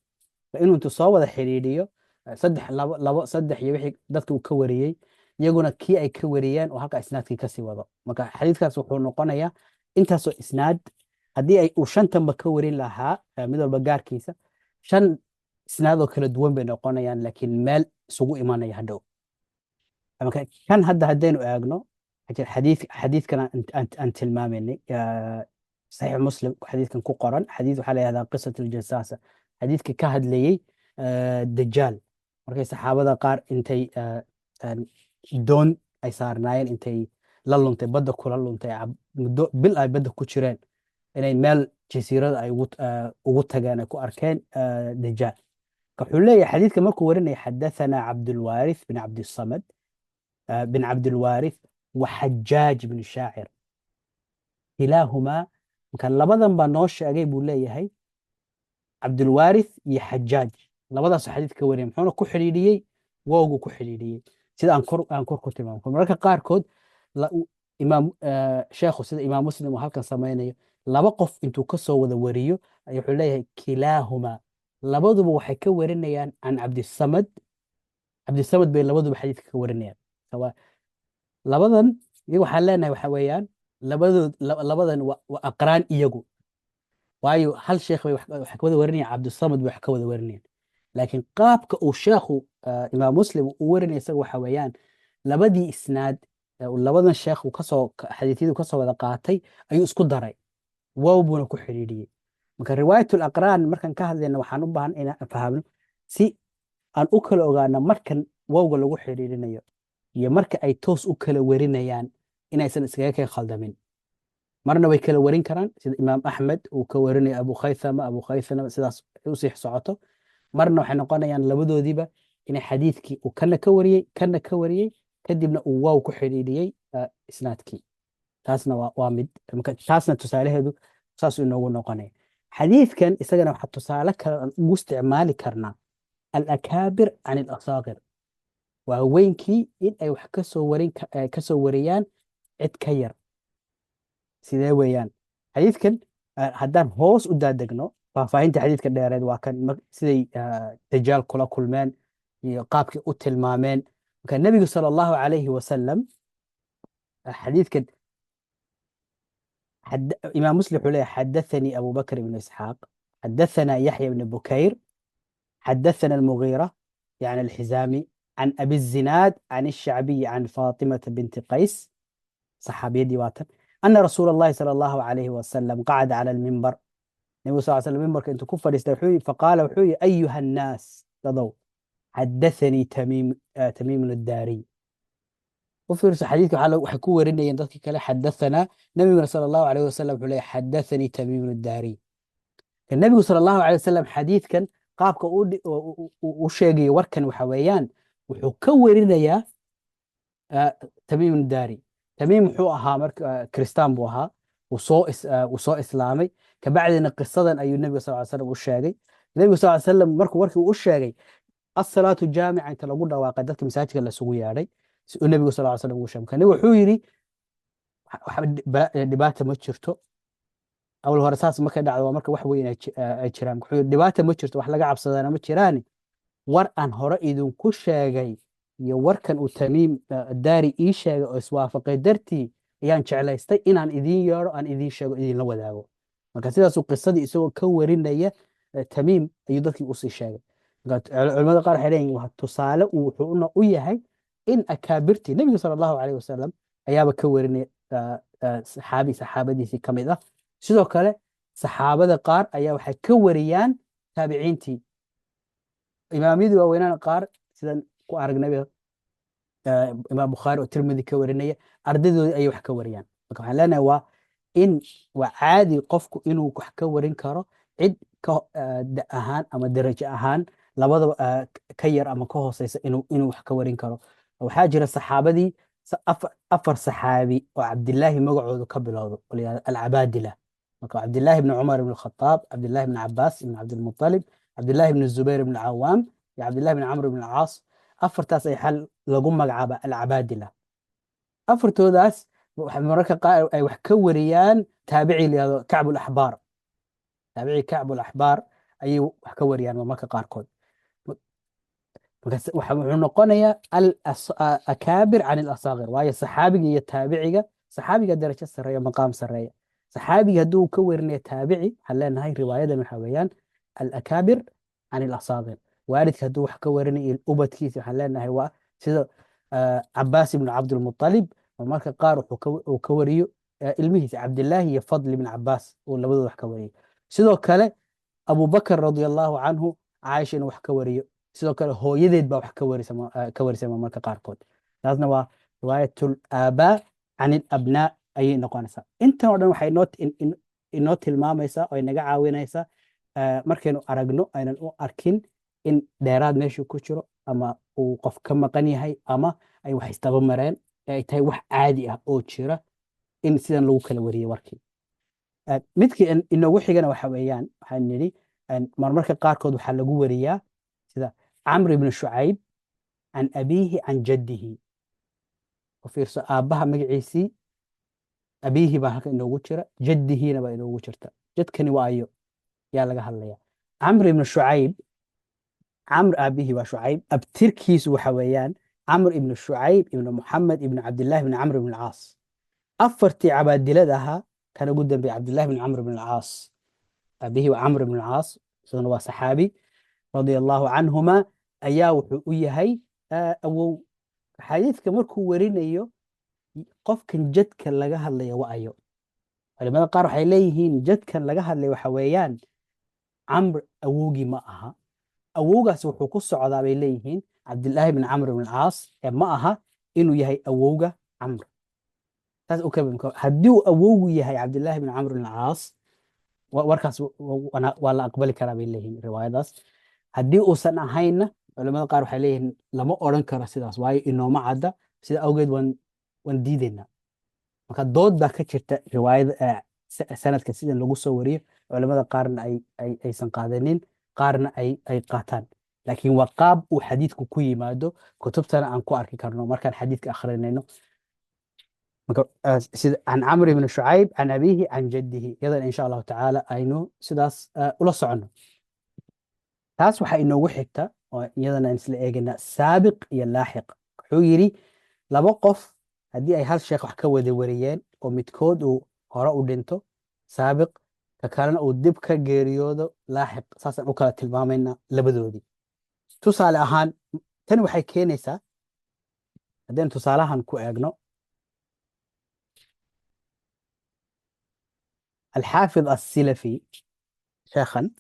inuu intuu soo wada xidhiidhiyo saddex iyo wixii dadka uu ka wariyey iyaguna kii ay ka wariyeen oo halka isnaadkii kasii wado marka xadiidkaas wuxuu noqonayaa intaasoo isnaad haddii ay uu 5tanba ka warin lahaa mid walba gaarkiisa 5 isnaadoo kala duwan bay noqonayaan laakiin meel isugu imanaya hadhow marka kan hadda haddaynu eegno xadiidkan aan tilmaamaynay saxiix muslim xadiidkan ku qoran xadiid waxaa la yihahdaa qisat aljasaasa xadiidka ka hadlayey dajaal markay saxaabada qaar intay doon ay saarnaayeen intay la luntay badda kula luntay muddo bil ay badda ku jireen inay meel jasiirada ay ugu tageen ay ku arkeen dajaal wuxuu leeyahay xadiidka markuu warinaya xadathana cabdulwaarith bin cabdisamad bin cabdulwaarith wa xajaaj bin shaacir kilaahumaa marka labadan baa noo sheegay buu leeyahay cabdulwaarith iyo xajaaj labadaasoo xadiid ka wariyay muxuuna ku xidhiidhiyey wowgu ku xidhiidhiyey sida aan kor ku tilmaamo mararka qaarkood sheekhu sida imaam muslim uu halkan samaynayo laba qof intuu ka soo wada wariyo wuxuu leeyahay kilaahumaa labaduba waxay ka warinayaan can cabdisamad bay labaduba xadiidka ka warinayaan labadan iyagu waxaan leenahay waxa weeyaan labadan waa aqraan iyagu waayo hal sheekh bay wax ka wada warinayaan cabdisamad bay wax ka wada warinayaan laakiin qaabka uu sheekhu imaam muslim uu warinaya isaga waxa weeyaan labadii isnaad labadan sheekh uu kasoo xadiisyadu kasoo wada qaatay ayuu isku daray wow buuna ku xidhiidhiyey marka riwaayatul aqraan markaan ka hadlayna waxaan u baahan inaan fahamno si aan u kala ogaano markan wowga lagu xidhiidhinayo iyo marka ay toos u kala warinayaan inaysan iskaga kay khaldamin marna way kala warin karaan sida imaam axmed uu ka warinayo abu khaythama sidaas u sii socoto marna waxay noqonayaan labadoodiiba inay xadiidkii uu kana ka wariyey kadibna uu waaw ku xidhiidhiyey isnaadkii taasna waa mid taasna tusaalaheedu saasuu inoogu noqonaya xadiidkan isagana waxaa tusaale kale aan ugu isticmaali karnaa alakaabir can alasaaqir waa weynkii in ay wax kasoo wariyaan cid ka yar sidee weeyaan xadiidkan haddaan hoos u daadegno faahfaahinta xadiidka dheereed waa kan siday dajaal kula kulmeen iyo qaabkii u tilmaameen كان النبي صلى الله عليه وسلم حديث كده إمام مسلم حليه حدثني أبو بكر بن إسحاق حدثنا يحيى بن بكير حدثنا المغيرة يعني الحزامي عن أبي الزناد عن الشعبي عن فاطمة بنت قيس صحابية ديواتر أن رسول الله صلى الله عليه وسلم قعد على المنبر. النبي صلى الله عليه وسلم المنبر كنت كفر يستوحي فقال وحوي أيها الناس تضوا حدثني تميم الداري. وفي حديث حاله وحكوا ورنا يندك كلا حدثنا النبي صلى الله عليه وسلم حلي حدثني تميم الداري. النبي صلى الله عليه وسلم حديث كان qaabka u sheegay warkan waxa weeyaan wuxuu ka werinayaa tamiim daari. tamiim wuxuu ahaa marka kristaan buu ahaa wuu soo islaamay kabacdina qisadan ayuu nebiga sal slam u sheegay. nebiga sal slam markuu warkii u sheegay asalaatu jaamica inta lagu dhawaaqay dadka masaajidka lasugu yeedhay si uu nebigu sal slam ugu sheegay nebigu wuxuu yidhi dhibaata ma jirto. awal hore saas markay dhacdo waa marka wax weyn ay jiraan. wuxuu yidhi dhibaata ma jirto wax laga cabsadana ma jiraani war aan hore idinku sheegay iyo warkan uu tamiim daari ii sheegay oo iswaafaqay dartii ayaan jeclaystay inaan idiin yeedho aan idiin sheego idinla wadaago. marka sidaasuu qisadii isagoo ka warinaya tamiim ayuu dadkii usii sheegay. culimada qaar waxay leeyihin waa tusaale uu wuxuuna u yahay in akaabirtii nebiga sala allahu caleyhi wasalam ayaaba ka warinaya saxaabadiisii ka mid ah. sidoo kale saxaabada qaar ayaa waxay ka wariyaan taabiciintii. imaamyadii waaweynaan qaar sidan ku aragnay imaam bukhaari oo tirmidi ka warinaya ardaydoodii ayay wax ka wariyaan. marka waxaan leenahay waa caadi qofku inuu wax ka warin karo cid ka da ahaan ama darajo ahaan labadaba ka yar ama ka hooseysa inuu wax ka warin karo. waxaa jira saxaabadii afar saxaabi oo cabdilaahi magacoodu ka bilowdo alcabaadila. marka cabdilaahi ibn cumar ibn khataab cabdilaahi ibn cabaas ibn cabdilmutalib cabdilaahi ibn zubayr ibn cawaam iyo cabdilaahi ibn camr ibn caas afartaas ay xal lagu magacaaba alcabaadila. afartoodaas mararka qaar ay wax ka wariyaan taabici layihahdo kacbulaxbaar. taabici kacbulaxbaar ayay wax ka wariyaan marmarka qaarkood. wuxuu noqonayaa akaabir can ilasaakir waayo saxaabiga iyo taabiciga saxaabiga darajo sareeya maqaam sareeya. saxaabiga hadduu ka warinayo taabici waxaan leenahay riwaayadan waxa weeyaan alakaabir can ilasaakir. waalidka hadduu wax ka warinayo ubadkiisa waxaan leenahay waa sida cabaas ibnu cabdilmutalib marmarka qaar uu ka wariyo ilmihiisa cabdilaahi iyo fadl ibn cabaas uu labadooda wax ka wariyo. sidoo kale abubakar radi allahu canhu caaisha inuu wax ka wariyo. sidoo kale hooyadeed baa wax ka warisa marmarka qaarkood. taasna waa riwaayatul aabaa can ilabnaa ayay noqonaysaa. intan oo dhan waxay inoo tilmaamaysaa oo inaga caawinaysaa markaynu aragno aynan u arkin in dheeraad meeshuu ku jiro ama uu qof ka maqan yahay ama ay wax istaba mareen ay tahay wax caadi ah oo jira in sidan lagu kala wariyey warkii. midkii inoogu xigana waxa weeyaan waxaan nidhi marmarka qaarkood waxaa lagu wariyaa sida camr ibn shucayb can abiihi can jaddihi. u fiirso aabbaha magaciisii abiihi baa halka inoogu jira jaddihiina baa inoogu jirta. jadkani waa ayo yaa laga hadlaya camr ibn shucayb. camr aabihi waa shucayb abtirkiisu waxa weeyaan camr ibn shucayb ibn muxamed ibn cabdillahi ibn camr ibn alcaas. afartii cabaadilada ahaa kan ugu dambeeyay cabdillahi ibn camr ibn alcaas. aabihi waa camr ibn alcaas isaguna waa saxaabi radia allahu canhuma ayaa wuxuu u yahay awow. xadiidka markuu warinayo qofkan jadka laga hadlaya waa ayo. culimada qaar waxay leeyihiin jadkan laga hadlaya waxa weeyaan camr awowgii ma aha. awowgaas wuxuu ku socdaa bay leeyihiin cabdilaahi ibn camr ibn alcaas ee ma aha inuu yahay awowga camr. taas haddii uu awowgu yahay cabdilaahi ibn camr ibn alcaas warkaas waa la aqbali karaa bay leeyihiin riwaayadaas. haddii uusan ahaynna culimada qaar waxay leeyihiin lama odhan karo sidaas waayo inooma cadda sida awgeed waan diidaynaa. marka dood baa ka jirta riwaayada sanadka sidan lagu soo wariyo culimada qaarna aysan qaadanin qaarna ay qaataan. laakiin waa qaab uu xadiidku ku yimaado kutubtana aan ku arki karno markaan xadiidka akhrinayno. sida can camr ibn shucayb can abiihi can jaddihi iyadana insha allahu tacaala aynu sidaas ula soconno. taas waxaa inoogu xigta oo iyadana isla eegaynaa saabiq iyo laaxiq. wuxuu yidhi laba qof haddii ay hal sheekh wax ka wada wariyeen oo midkood uu hore u dhinto saabiq ka kalena uu dib ka geeriyoodo laaxiq, saasaan u kala tilmaamaynaa labadoodii. tusaale ahaan tani waxay keenaysaa haddaynu tusaalahan ku eegno alxaafid asilafi sheekhan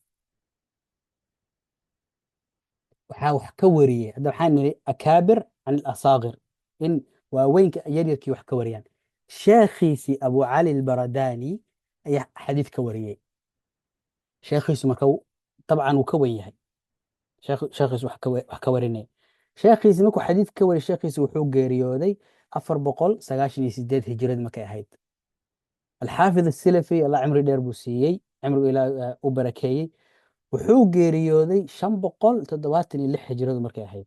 waxaa wax ka wariyey, hadda waxaan nidhi akaabir can ilasaagir, in waaweynka yaryarkii wax ka wariyaan. sheekhiisii abu cali albaradani ayaa xadiid ka wariyey. sheekhiisu marka dabcan wuu ka wen yahay sheekhiisu wax ka warinaya. sheekhiisi markuu xadiid ka wariyay, sheekhiisi wuxuu geeriyooday 498 hijradi markay ahayd. alxaafid asilafi allah cimri dheer buu siiyey, cimrigu ilaa u barakeeyey, wuxuu geeriyooday 576 hijradu markay ahayd.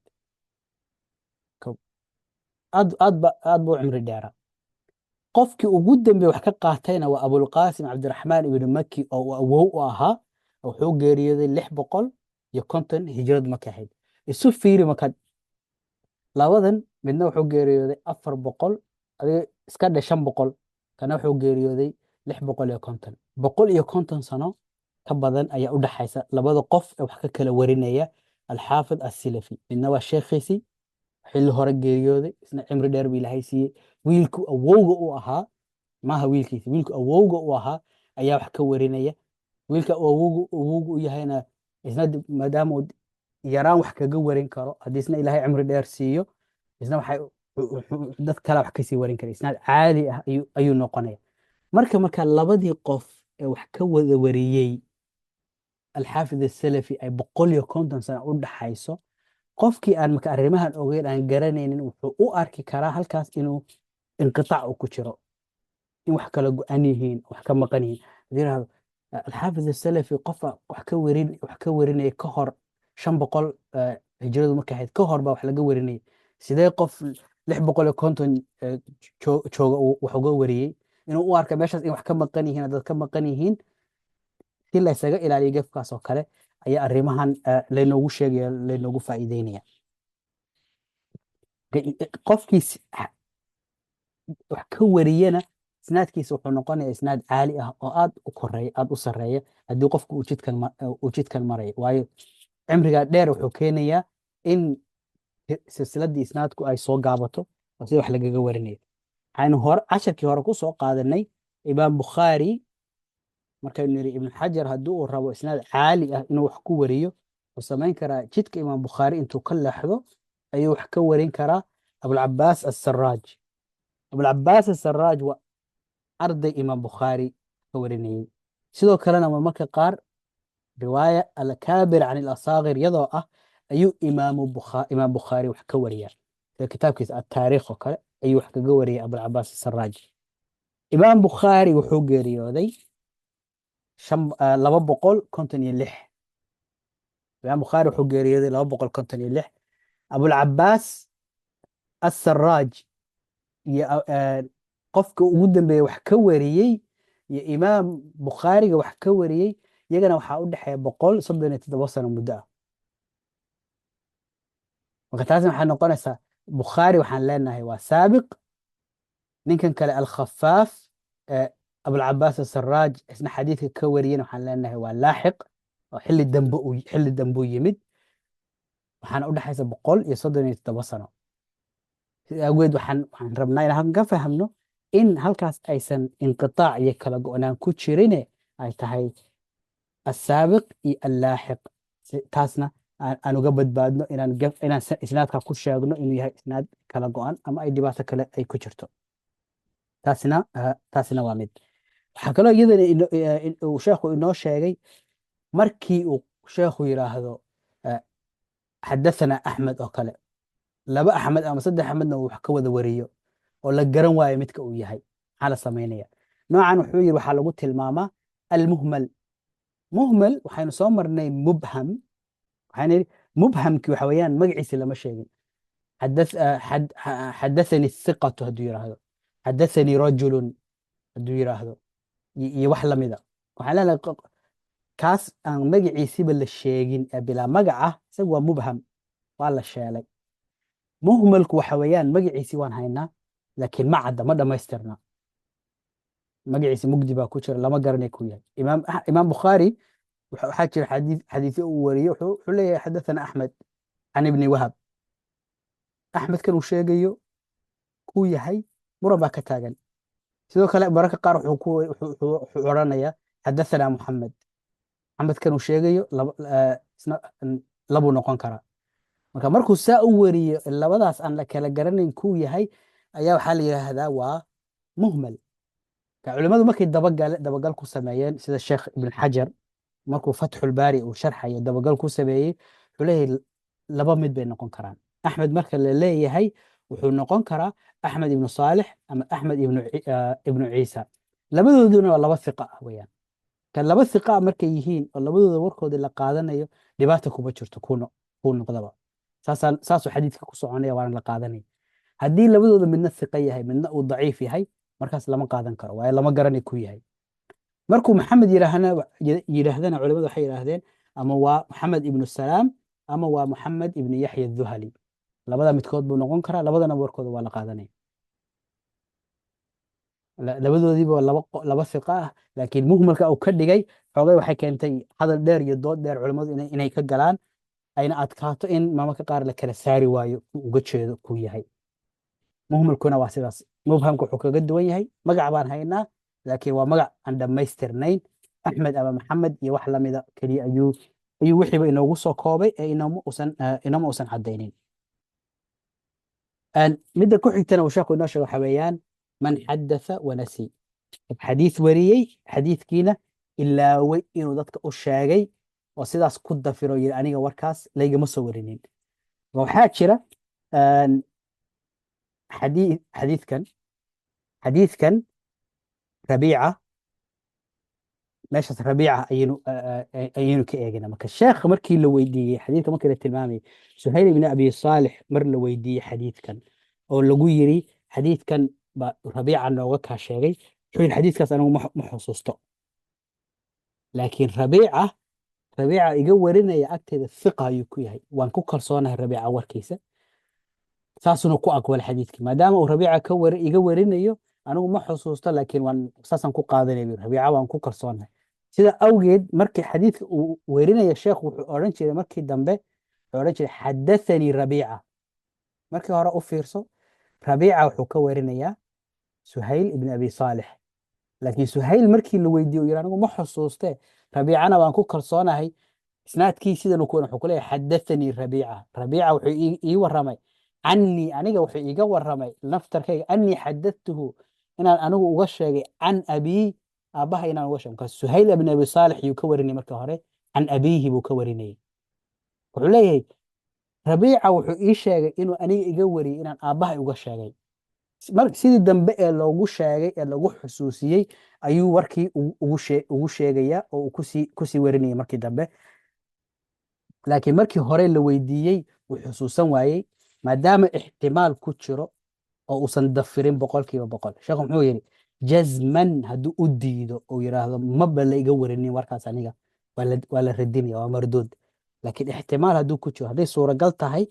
aad buu cimri dheera. qofkii ugu dambeeye wax ka qaatayna waa abulqaasim cabdiraxmaan ibni maki oo uu awow u ahaa, wuxuu geeriyooday 650 hijradu markay ahayd. isu fiiri markaad labadan, midna wuxuu geeriyooday 400, adiga iska dhe 500, kana wuxuu geeriyooday 650. 150 sano ka badan ayaa u dhaxaysa labada qof ee wax ka kala warinaya alxaafid asilafi. midna waa sheekhiisii xilli hore geeriyooday, isna cimri dheer buu ilaahay siiyey. wiilku awowga u ahaa, maaha wiilkiisa, wiilku awowga u ahaa ayaa wax ka warinaya. wiilka awowga u yahayna isna maadaama uu yaraan wax kaga warin karo, haddii isna ilaahay cimri dheer siiyo, isna dad kale wax kasii warin kara, isnaad caadi ah ayuu noqonaya. marka labadii qof ee wax ka wada wariyey alxaafid asalafi ay 150 sano u dhaxayso, qofkii aan marka arrimahan ogeyn aan garanaynin wuxuu u arki karaa halkaas inuu inqitaac uu ku jiro, in wax kala go-an yihiin, wax ka maqan yihiin. haddii yidhahdo alxaafid asalafi qofa wax ka warinaya ka hor 500 hijradu markay ahayd ka hor baa wax laga warinayay, sidee qof 650 jooga wax uga wariyey inuu u arka meeshaas in wax ka maqan yihiin, dad ka maqan yihiin. si la isaga ilaaliyo gefkaas oo kale ayaa arrimahan laynoogu sheegaya, laynoogu faa'iideynaya. qofkii wax ka wariyana isnaadkiisa wuxuu noqonaya isnaad caali ah oo aad u koreeya, aad u sareeya, haddii qofku uu jidkan marayo. waayo cimriga dheer wuxuu keenayaa in silsiladii isnaadku ay soo gaabato oo sida wax lagaga warinayo. waxaynu casharkii hore ku soo qaadanay imaam bukhaari, markaynu niri ibnu xajar haddii uu rabo isnaad caali ah inuu wax ku wariyo, wuxuu samayn karaa jidka imaam bukhaari intuu ka leexdo ayuu wax ka warin karaa abulcabaas assaraaj. abulcabaas assaraaj waa arday imaam bukhaari ka warinayey. sidoo kalena marmarka qaar riwaaya alkaabir can ilasaagir iyadoo ah ayuu imaam bukhaari wax ka wariyaa, sida kitaabkiisa ataariikh oo kale ayuu wax kaga wariyay abulcabaas assaraaj. imaam bukhaari wuxuu geeriyooday 256. imaam bukhaari wuxuu geeriyooday 256. abulcabaas assaraaj iyo qofka ugu dambeeye wax ka wariyey iyo imaam bukhaariga wax ka wariyey, iyagana waxaa u dhexeeya 137 sano muddo ah. marka taasna waxay noqonaysaa bukhaari waxaan leenahay waa saabiq, ninkan kale alkhafaaf abulcabaas assaraaj isna xadiidka ka wariyena waxaan leenahay waa laaxiq oo xilli dambu yimid, waxaana u dhexaysa 137 sano. sida awgeed waxaan rabnaa inaan halkan ka fahamno in halkaas aysan inqitaac iyo kala go-naan ku jirine ay tahay asaabiq iyo allaaxiq. taasna aan uga badbaadno inaan isnaadka ku sheegno inuu yahay isnaad kala go-an ama ay dhibaato kale ay ku jirto. taasina waa mid. waxaa kaloo iyadana uu sheekhu inoo sheegay markii uu sheekhu yidhaahdo xadathana axmed oo kale, laba axmed ama 3 axmedna uu wax ka wada wariyo oo la garan waayo midka uu yahay, maxaa la samaynaya? noocan wuxuu yidhi waxaa lagu tilmaamaa almuhmal. muhmal waxaynu soo marnay mubham, waxaynu yidhi mubhamki waxa weeyaan magaciisa lama sheegin. xadathani thiqatu hadduu yidhaahdo, xadathani rajulun hadduu yidhaahdo iyo wax lamida, waxaan leenahay kaas aan magaciisiba la sheegin ee bilaa magac ah isaga waa mubham, waa la sheelay. muhmalku waxa weeyaan magaciisi waan haynaa laakiin ma cadda ma dhammaystirna magaciisi mugdi baa ku jira lama garanay ku yahay imaam bukhaari waxaa jira xadiisyo uu wariyo wuxuu leeyahay xadathana axmed can ibni wahab axmedkan uu sheegayo kuu yahay muran baa ka taagan sidoo kale mararka qaar wuxuu odhanayaa xadathana muxamed maxamedkan uu sheegayo labuu noqon karaa marka markuu saa u wariyo labadaas aan la kala garanayn kuu yahay ayaa waxaa la yidhaahdaa waa muhmal culimadu markay dabagal ku sameeyeen sida sheekh ibn xajar markuu fatxulbaari uu sharxayo dabagal ku sameeyey wuxuu leeyahay laba mid bay noqon karaan axmed marka la leeyahay wuxuu noqon karaa axmed ibnu saalix ama axmed ibnu ciisa labadooduna waa laba hiqa ah weyaan kan laba hiqa ah markay yihiin oo labadooda warkoodii la qaadanayo dhibaata kuma jirto kuu noqdaba saasuu xadiidka ku soconaya waana la qaadanaya haddii labadooda midna hiqa yahay midna uu daciif yahay markaas lama qaadan karo waayo lama garanay ku yahay markuu maxamed yidhaahdana culimadu waxay yidhaahdeen ama waa maxamed ibnu salaam ama waa maxamed ibnu yaxya duhali labada midkood buu noqon karaa labadana warkooda waa la qaadanaya labadoodiiba laba hiqa ah laakiin muhmalka uu ka dhigay xoogay waxay keentay hadal dheer iyo dood dheer culimadu inay ka galaan ayna adkaato in marmarka qaar la kala saari waayo uga jeedo ku yahay muhmalkuna waa sidaas mubhamka wuxuu kaga duwan yahay magac baan haynaa laakiin waa magac aan dhammaystirnayn axmed ama maxamed iyo wax lamida keliya ayuu wixiiba inoogu soo koobay ee inoma usan caddaynin midda ku xigtana uu sheekhu inoo sheego waxa weeyaan man xadatha wanasi xadiis wariyey xadiiskiina ilaaway inuu dadka u sheegay oo sidaas ku dafiro yiri aniga warkaas laygama soo warinin waxaa jira xadiidkan rabiica meeshaas rabiica ayaynu ka eegina marka sheekha markii la weydiiyey xadiidka markii la tilmaamayay suhayl ibn abi saalix mar la weydiiyey xadiidkan oo lagu yiri xadiidkan ba rabiica nooga kaa sheegay wuxuu yiri xadiidkaas anigu ma xusuusto laakiin rabiica iga warinaya agteeda hiqa ayuu ku yahay waan ku kalsoonahay rabiica warkiisa saasuna ku aqbal xadiidkii maadaama uu rabiica iga warinayo anigu ma xusuusto laakiin saasaan ku qaadanaya rabiica waan ku kalsoonahay sida awgeed markii xadiidka uu werinaya sheekhu wuxuu odhan jiray markii dambe wuxuu odhan jiray xadathanii rabiica markii hore u fiirso rabiica wuxuu ka warinayaa suhayl ibn abi saalix laakiin suhayl markii la weydiiyo yiri anigu ma xusuuste rabiicana waan ku kalsoonahay isnaadkii sidan wuxuu ku leeyahay xadathanii rabiica wuxuu ii waramay canii aniga wuxuu iiga waramay naftarkayga anii xadathtuhu inaan anigu uga sheegay can abii aabbaha inaan uga sheegay markaas suhayl ibn abi saalix yuu ka warinay marka hore can abiihi buu ka warinayay wuxuu leeyahay rabiica wuxuu ii sheegay inuu aniga iga wariyey inaan aabbahay uga sheegay sidii dambe ee loogu sheegay ee lagu xusuusiyey ayuu warkii ugu sheegaya oo uu kusii warinayay markii dambe laakiin markii hore la weydiiyey wuu xusuusan waayey maadaama ixtimaal ku jiro oo uusan dafirin boqolkiiba boqol sheekhu muxuu yidhi jazman hadduu u diido oo yidhaahdo maba la iga warinin warkaas aniga waa la radinaya waa mardood laakiin ixtimaal hadduu ku jiro hadday suuragal tahay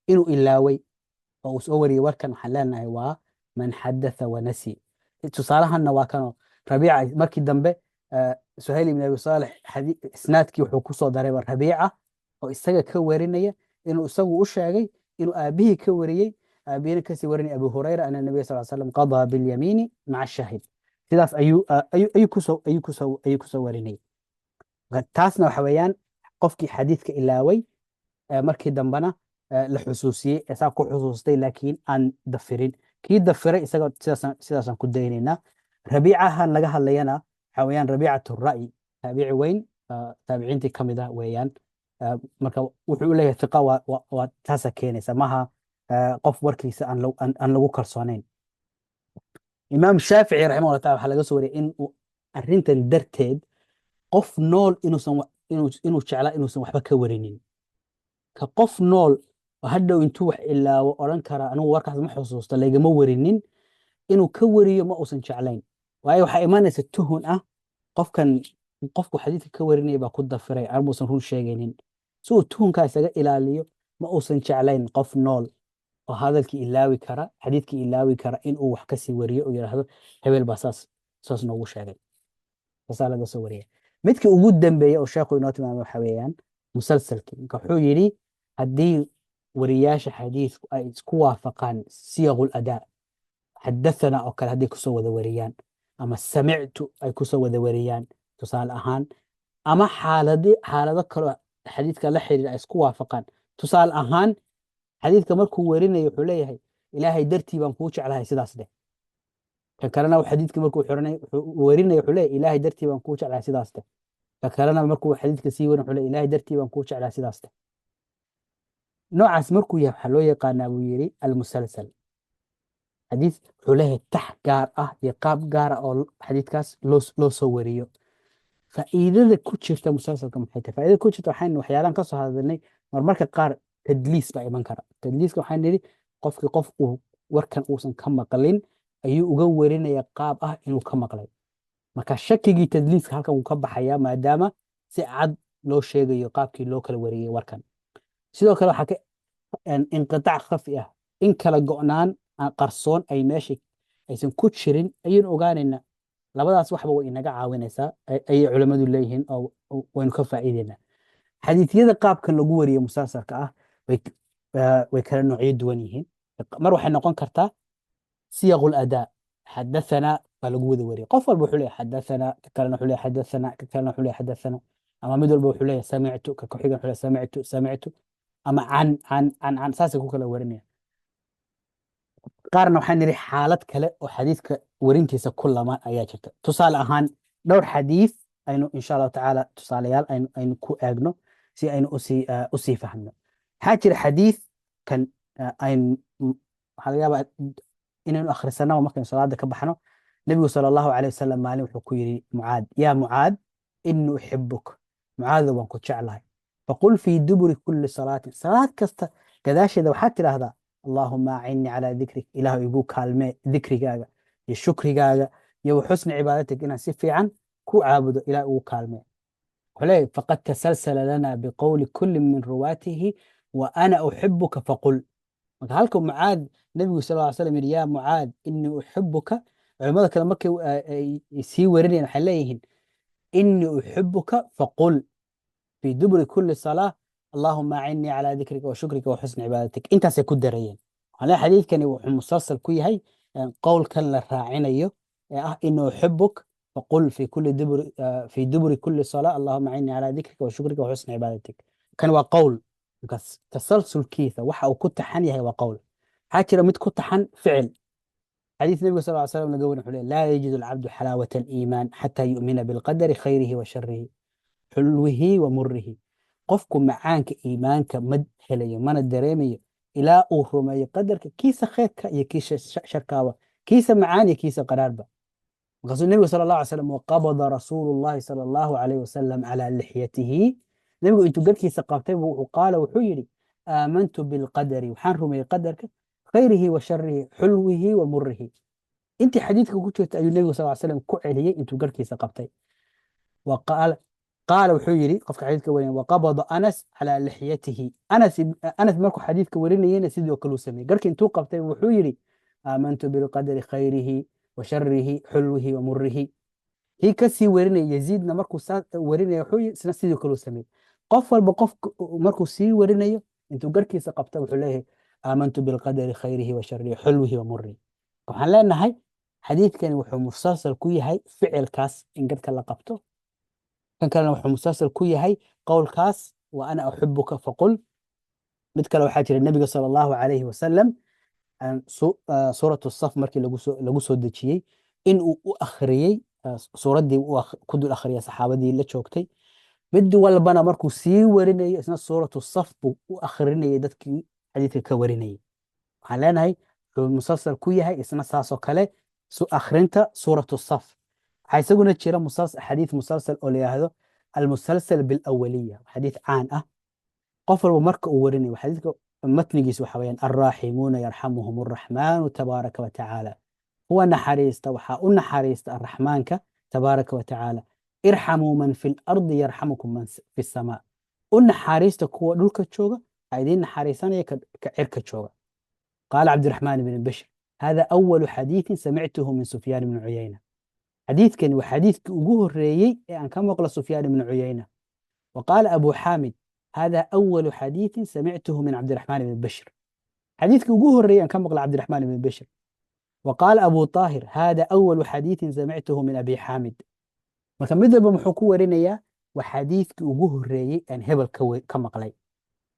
inuu ilaaway oo uu soo wariyey warkan waxaan leenahay waa man xadatha wanasi tusaalahanna waa kanoo rabiica markii dambe suhayl ibn abi saalix isnaadkii wuxuu kusoo daray rabiica oo isaga ka warinaya inuu isagu u sheegay inuu aabihii ka wariyey aabihina kasii warinaya abu hurayra ana nabiya sal slam qadaa bilyamiini maca shaahid sidaas ayuu kusoo warinayay taasna waxa weeyaan qofkii xadiidka ilaaway markii dambena la xusuusiyey saa ku xusuustay laakiin aan dafirin kii dafiray isaga sidaasaan ku daynaynaa rabiicahan laga hadlayana waxa weeyaan rabiicatu ra'yi taabici weyn taabiciintii ka mid ah weeyaan marka wuxuu u leeyahay hiqa waa taasa keenaysa maha qof warkiisa aan lagu kalsoonayn imaam shaafici raximahullah taala waxaa laga soo wariyay in arrintan darteed qof nool inuu jeclaa inuusan waxba ka warinin ka qof nool oo hadhow intuu wax ilaawo odhan karaa anigu warkaas ma xusuusto laygama warinin inuu ka wariyo ma uusan jeclayn waayo waxaa imaanaysa tuhun ah qofku xadiidka ka warinaya baa ku dafiray armuusan run sheegaynin si uu tuhunkaa isaga ilaaliyo ma uusan jeclayn qof nool oo hadalkii ilaawi kara xadiidkii ilaawi kara inuu wax kasii wariyo oo yidhaahdo hebel baa saas noogu sheegay saasaa laga soo wariya midkii ugu dambeeya oo sheekhu inoo tilmaamay waxa weeyaan musalsalkii marka wuxuu yidhi haddii wariyaasha xadiidku ay isku waafaqaan siyaqu ladaa xadathana oo kale hadday kusoo wada wariyaan ama samictu ay kusoo wada wariyaan tusaale ahaan ama xaalado kaloo xadiidka la xiriira ay isku waafaqaan tusaale ahaan xadiidka markuu werinayo wuxuu leeyahay ilaahay dartii baan kuu jeclahay sidaas dheh ka kalena xadiidka markuu werinayo wuxuu leeyahay ilaahay dartii baan kuu jeclahay sidaas dheh ka kalena markuu xadiidka sii werin wuxuu leeyahay ilaahay dartii baan kuu jeclahay sidaas dheh noocaas markuu yahay waxaa loo yaqaanaa buu yidhi almusalsal xadiid wuxuu leeyahay tax gaar ah iyo qaab gaara oo xadiidkaas loo soo wariyo faa'iidada ku jirta musalsalka maxay tahay faa'iidada ku jirta waxaynu waxyaalaan ka soo hadalnay marmarka qaar tadliis baa iman kara tadliiska waxaan nidhi qofkii qof uu warkan uusan ka maqlin ayuu uga warinaya qaab ah inuu ka maqlay marka shakigii tadliiska halkan wuu ka baxayaa maadaama si cad loo sheegayo qaabkii loo kala wariyey warkan sidoo kale waxaa ka inqitaac khafi ah in kala go'naan qarsoon ay meesha aysan ku jirin ayaynu ogaanaynaa labadaas waxba way inaga caawinaysaa ayay culammadu leeyihiin oo waynu ka faa'iideynaa xadiiثyada qaabkan lagu wariyo musalsalka ah way kala noocyo duwan yihiin mar waxay noqon kartaa siyaqu ladaa xadathana baa lagu wada wariya qof walba wuxuu leeyahay xadathana ka kalena wuxuu leeyahay xadathana ka kalena wuxuu leeyahay xadathana ama mid walba wuxuu leeyahay samictu ka ku xigan wuxuu leeyahay samictu ama can saasay ku kala warinaya qaarna waxaan nidhi xaalad kale oo xadiidka warintiisa ku lamaan ayaa jirta tusaale ahaan dhowr xadiid aynu insha allahu tacaala tusaalayaal aynu ku eegno si aynu usii fahmno waxaa jira xadiid kan waxaa laga yaabaa inaynu akhrisanaba markaynu salaada ka baxno nebigu sala allahu caleyh wasalam maalin wuxuu ku yidhi mucaad yaa mucaad ini uxibuk mucaado waan ku jeclahay faqul fii duburi kulli salaatin salaad kasta gadaasheeda waxaad tidhaahdaa اللهم أعني على ذكرك إله يقول كلمة ذكرك يا شكرك يا وحسن عبادتك إن سفي عن كو عابد إله يقول كلمة عليه فقد تسلسل لنا بقول كل من رواته وأنا أحبك فقل هلكم معاذ النبي صلى الله عليه وسلم يا معاذ إني أحبك عمدا كلام مكي يسي ورني حليهن إني أحبك فقل في دبر كل صلاة اللهم أعني على ذكرك وشكرك وحسن عبادتك انت سيكون دريين على حديث كان مسلسل كوي هي قول كان للراعين انه احبك فقل في كل دبر في دبر كل صلاة اللهم أعني على ذكرك وشكرك وحسن عبادتك كان وقول تسلسل كيثة وحا وكنت حن هي وقول حاكي رميت كنت حن فعل حديث النبي صلى الله عليه وسلم لقول لا يجد العبد حلاوة الإيمان حتى يؤمن بالقدر خيره وشره حلوه ومره qofku macaanka iimaanka ma helayo mana dareemayo ilaa uu rumeeyo qadarka kiisa khayrka iyo kiisa sharkaaba kiisa macaan iyo kiisa qaraarba markaasuu nebigu sala allahu alay slam waqabada rasuulu llahi sala allahu alayhi wasalam calaa lixyatihi nebigu intuu garkiisa qabtay qaala wuxuu yidhi aamantu bilqadari waxaan rumeeyey qadarka khayrihi wa sharihi xulwihi wa murihi intii xadiidka ku jirta ayuu nebigu sal slam ku celiyey intuu garkiisa qabtay قال وحيري قفك حديثك ورين وقبض أنس على لحيته أنس مركو حديثك ورين ينا سيدي وكلو سمي قالك انتو قبتي وحيري آمنت بالقدر خيره وشره حلوه ومره هي كسي ورين يزيدنا مركو ورين يحوي سنة سيدي وكلو سمي قفل بقف مركو سي ورين انتو قالك سقبته وحليه آمنت بالقدر خيره وشره حلوه ومره وحن لنا هاي حديث كان وحو مسلسل كوي هاي فعل كاس إن قد كان لقبته كان وحو مسلسل كوي هاي قول كاس وأنا أحبك فقل مثل لو حاجة النبي صلى الله عليه وسلم سورة الصف مركي لغو سو دجيي إن أخريي سورة دي كدو الأخرية صحابة دي اللي شوكتي بدو والبنا مركو سي وريني اسنا سورة الصف وأخريني دادكي حديث كوريني حالان هاي المسلسل كوي هاي اسنا ساسو كالي أخرينتا سورة الصف حيساقونا تشيرا حديث مسلسل أولي هذا المسلسل بالأولية حديث عان قفل ومرك أوريني وحديث متنجيس وحويان الراحمون يرحمهم الرحمن تبارك وتعالى هو نحريست ونحريست الرحمن تبارك وتعالى ارحموا من في الأرض يرحمكم من في السماء ونحريست كوا دولك تشوغا عايدين نحريسان كعرك تشوغا قال عبد الرحمن بن بشر: هذا أول حديث سمعته من سفيان بن عيينة. حديث كان وحديث أجوه الريي أن كما قال سفيان بن عيينة. وقال أبو حامد: هذا أول حديث سمعته من عبد الرحمن بن بشر. حديث أجوه الريي أن كما قال عبد الرحمن بن بشر. وقال أبو طاهر: هذا أول حديث سمعته من أبي حامد. marka mid walba muxuu ku warinayaa waa xadiidkii ugu horreeyey aan hebel ka maqlay.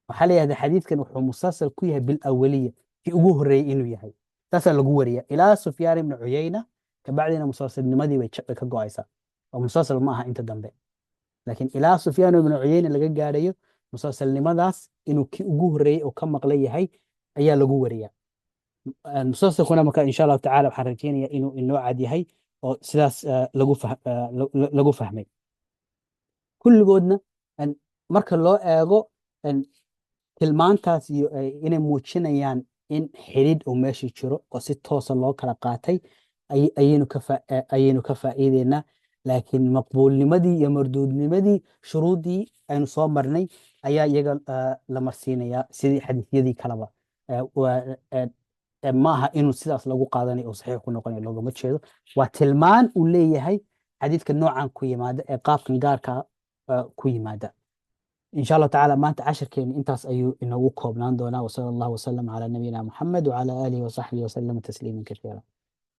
waxaa la yidhahdaa xadiidkan wuxuu musalsal ku yahay bilawaliya, kii ugu horreeyey inuu yahay. taasaa lagu wariya ilaa Sufyaan ibnu Cuyayna, kabacdina musalsalnimadii bay ka go'aysaa oo musalsal ma aha inta dambe. laakiin ilaa Sufyaan ibnu Cuyayna laga gaarayo musalsalnimadaas inuu kii ugu horreeyey oo ka maqlay yahay ayaa lagu wariyaa. musalsalkuna marka insha allahu tacaala waxaan rajeynayaa inuu inoo cad yahay oo sidaas lagu fahmay. kulligoodna marka loo eego tilmaantaas iyo inay muujinayaan in xidhiidh uu meesha jiro oo si toosa loo kala qaatay ayaynu ka faa'iideynaa. laakiin maqbuulnimadii iyo marduudnimadii shuruuddii aynu soo marnay ayaa iyaga la marsiinayaa sidii xadiisyadii kaleba. ma aha inuu sidaas lagu qaadanayo oo saxiix ku noqonayo, loogama jeedo. waa tilmaan uu leeyahay xadiidka noocan ku yimaada ee qaabkan gaarka ku yimaada. إن شاء الله تعالى ما أنت عشر كين أنت أيو إنه وكوب ناندونا، وصلى الله وسلم على نبينا محمد وعلى آله وصحبه وسلم تسليما كثيرا.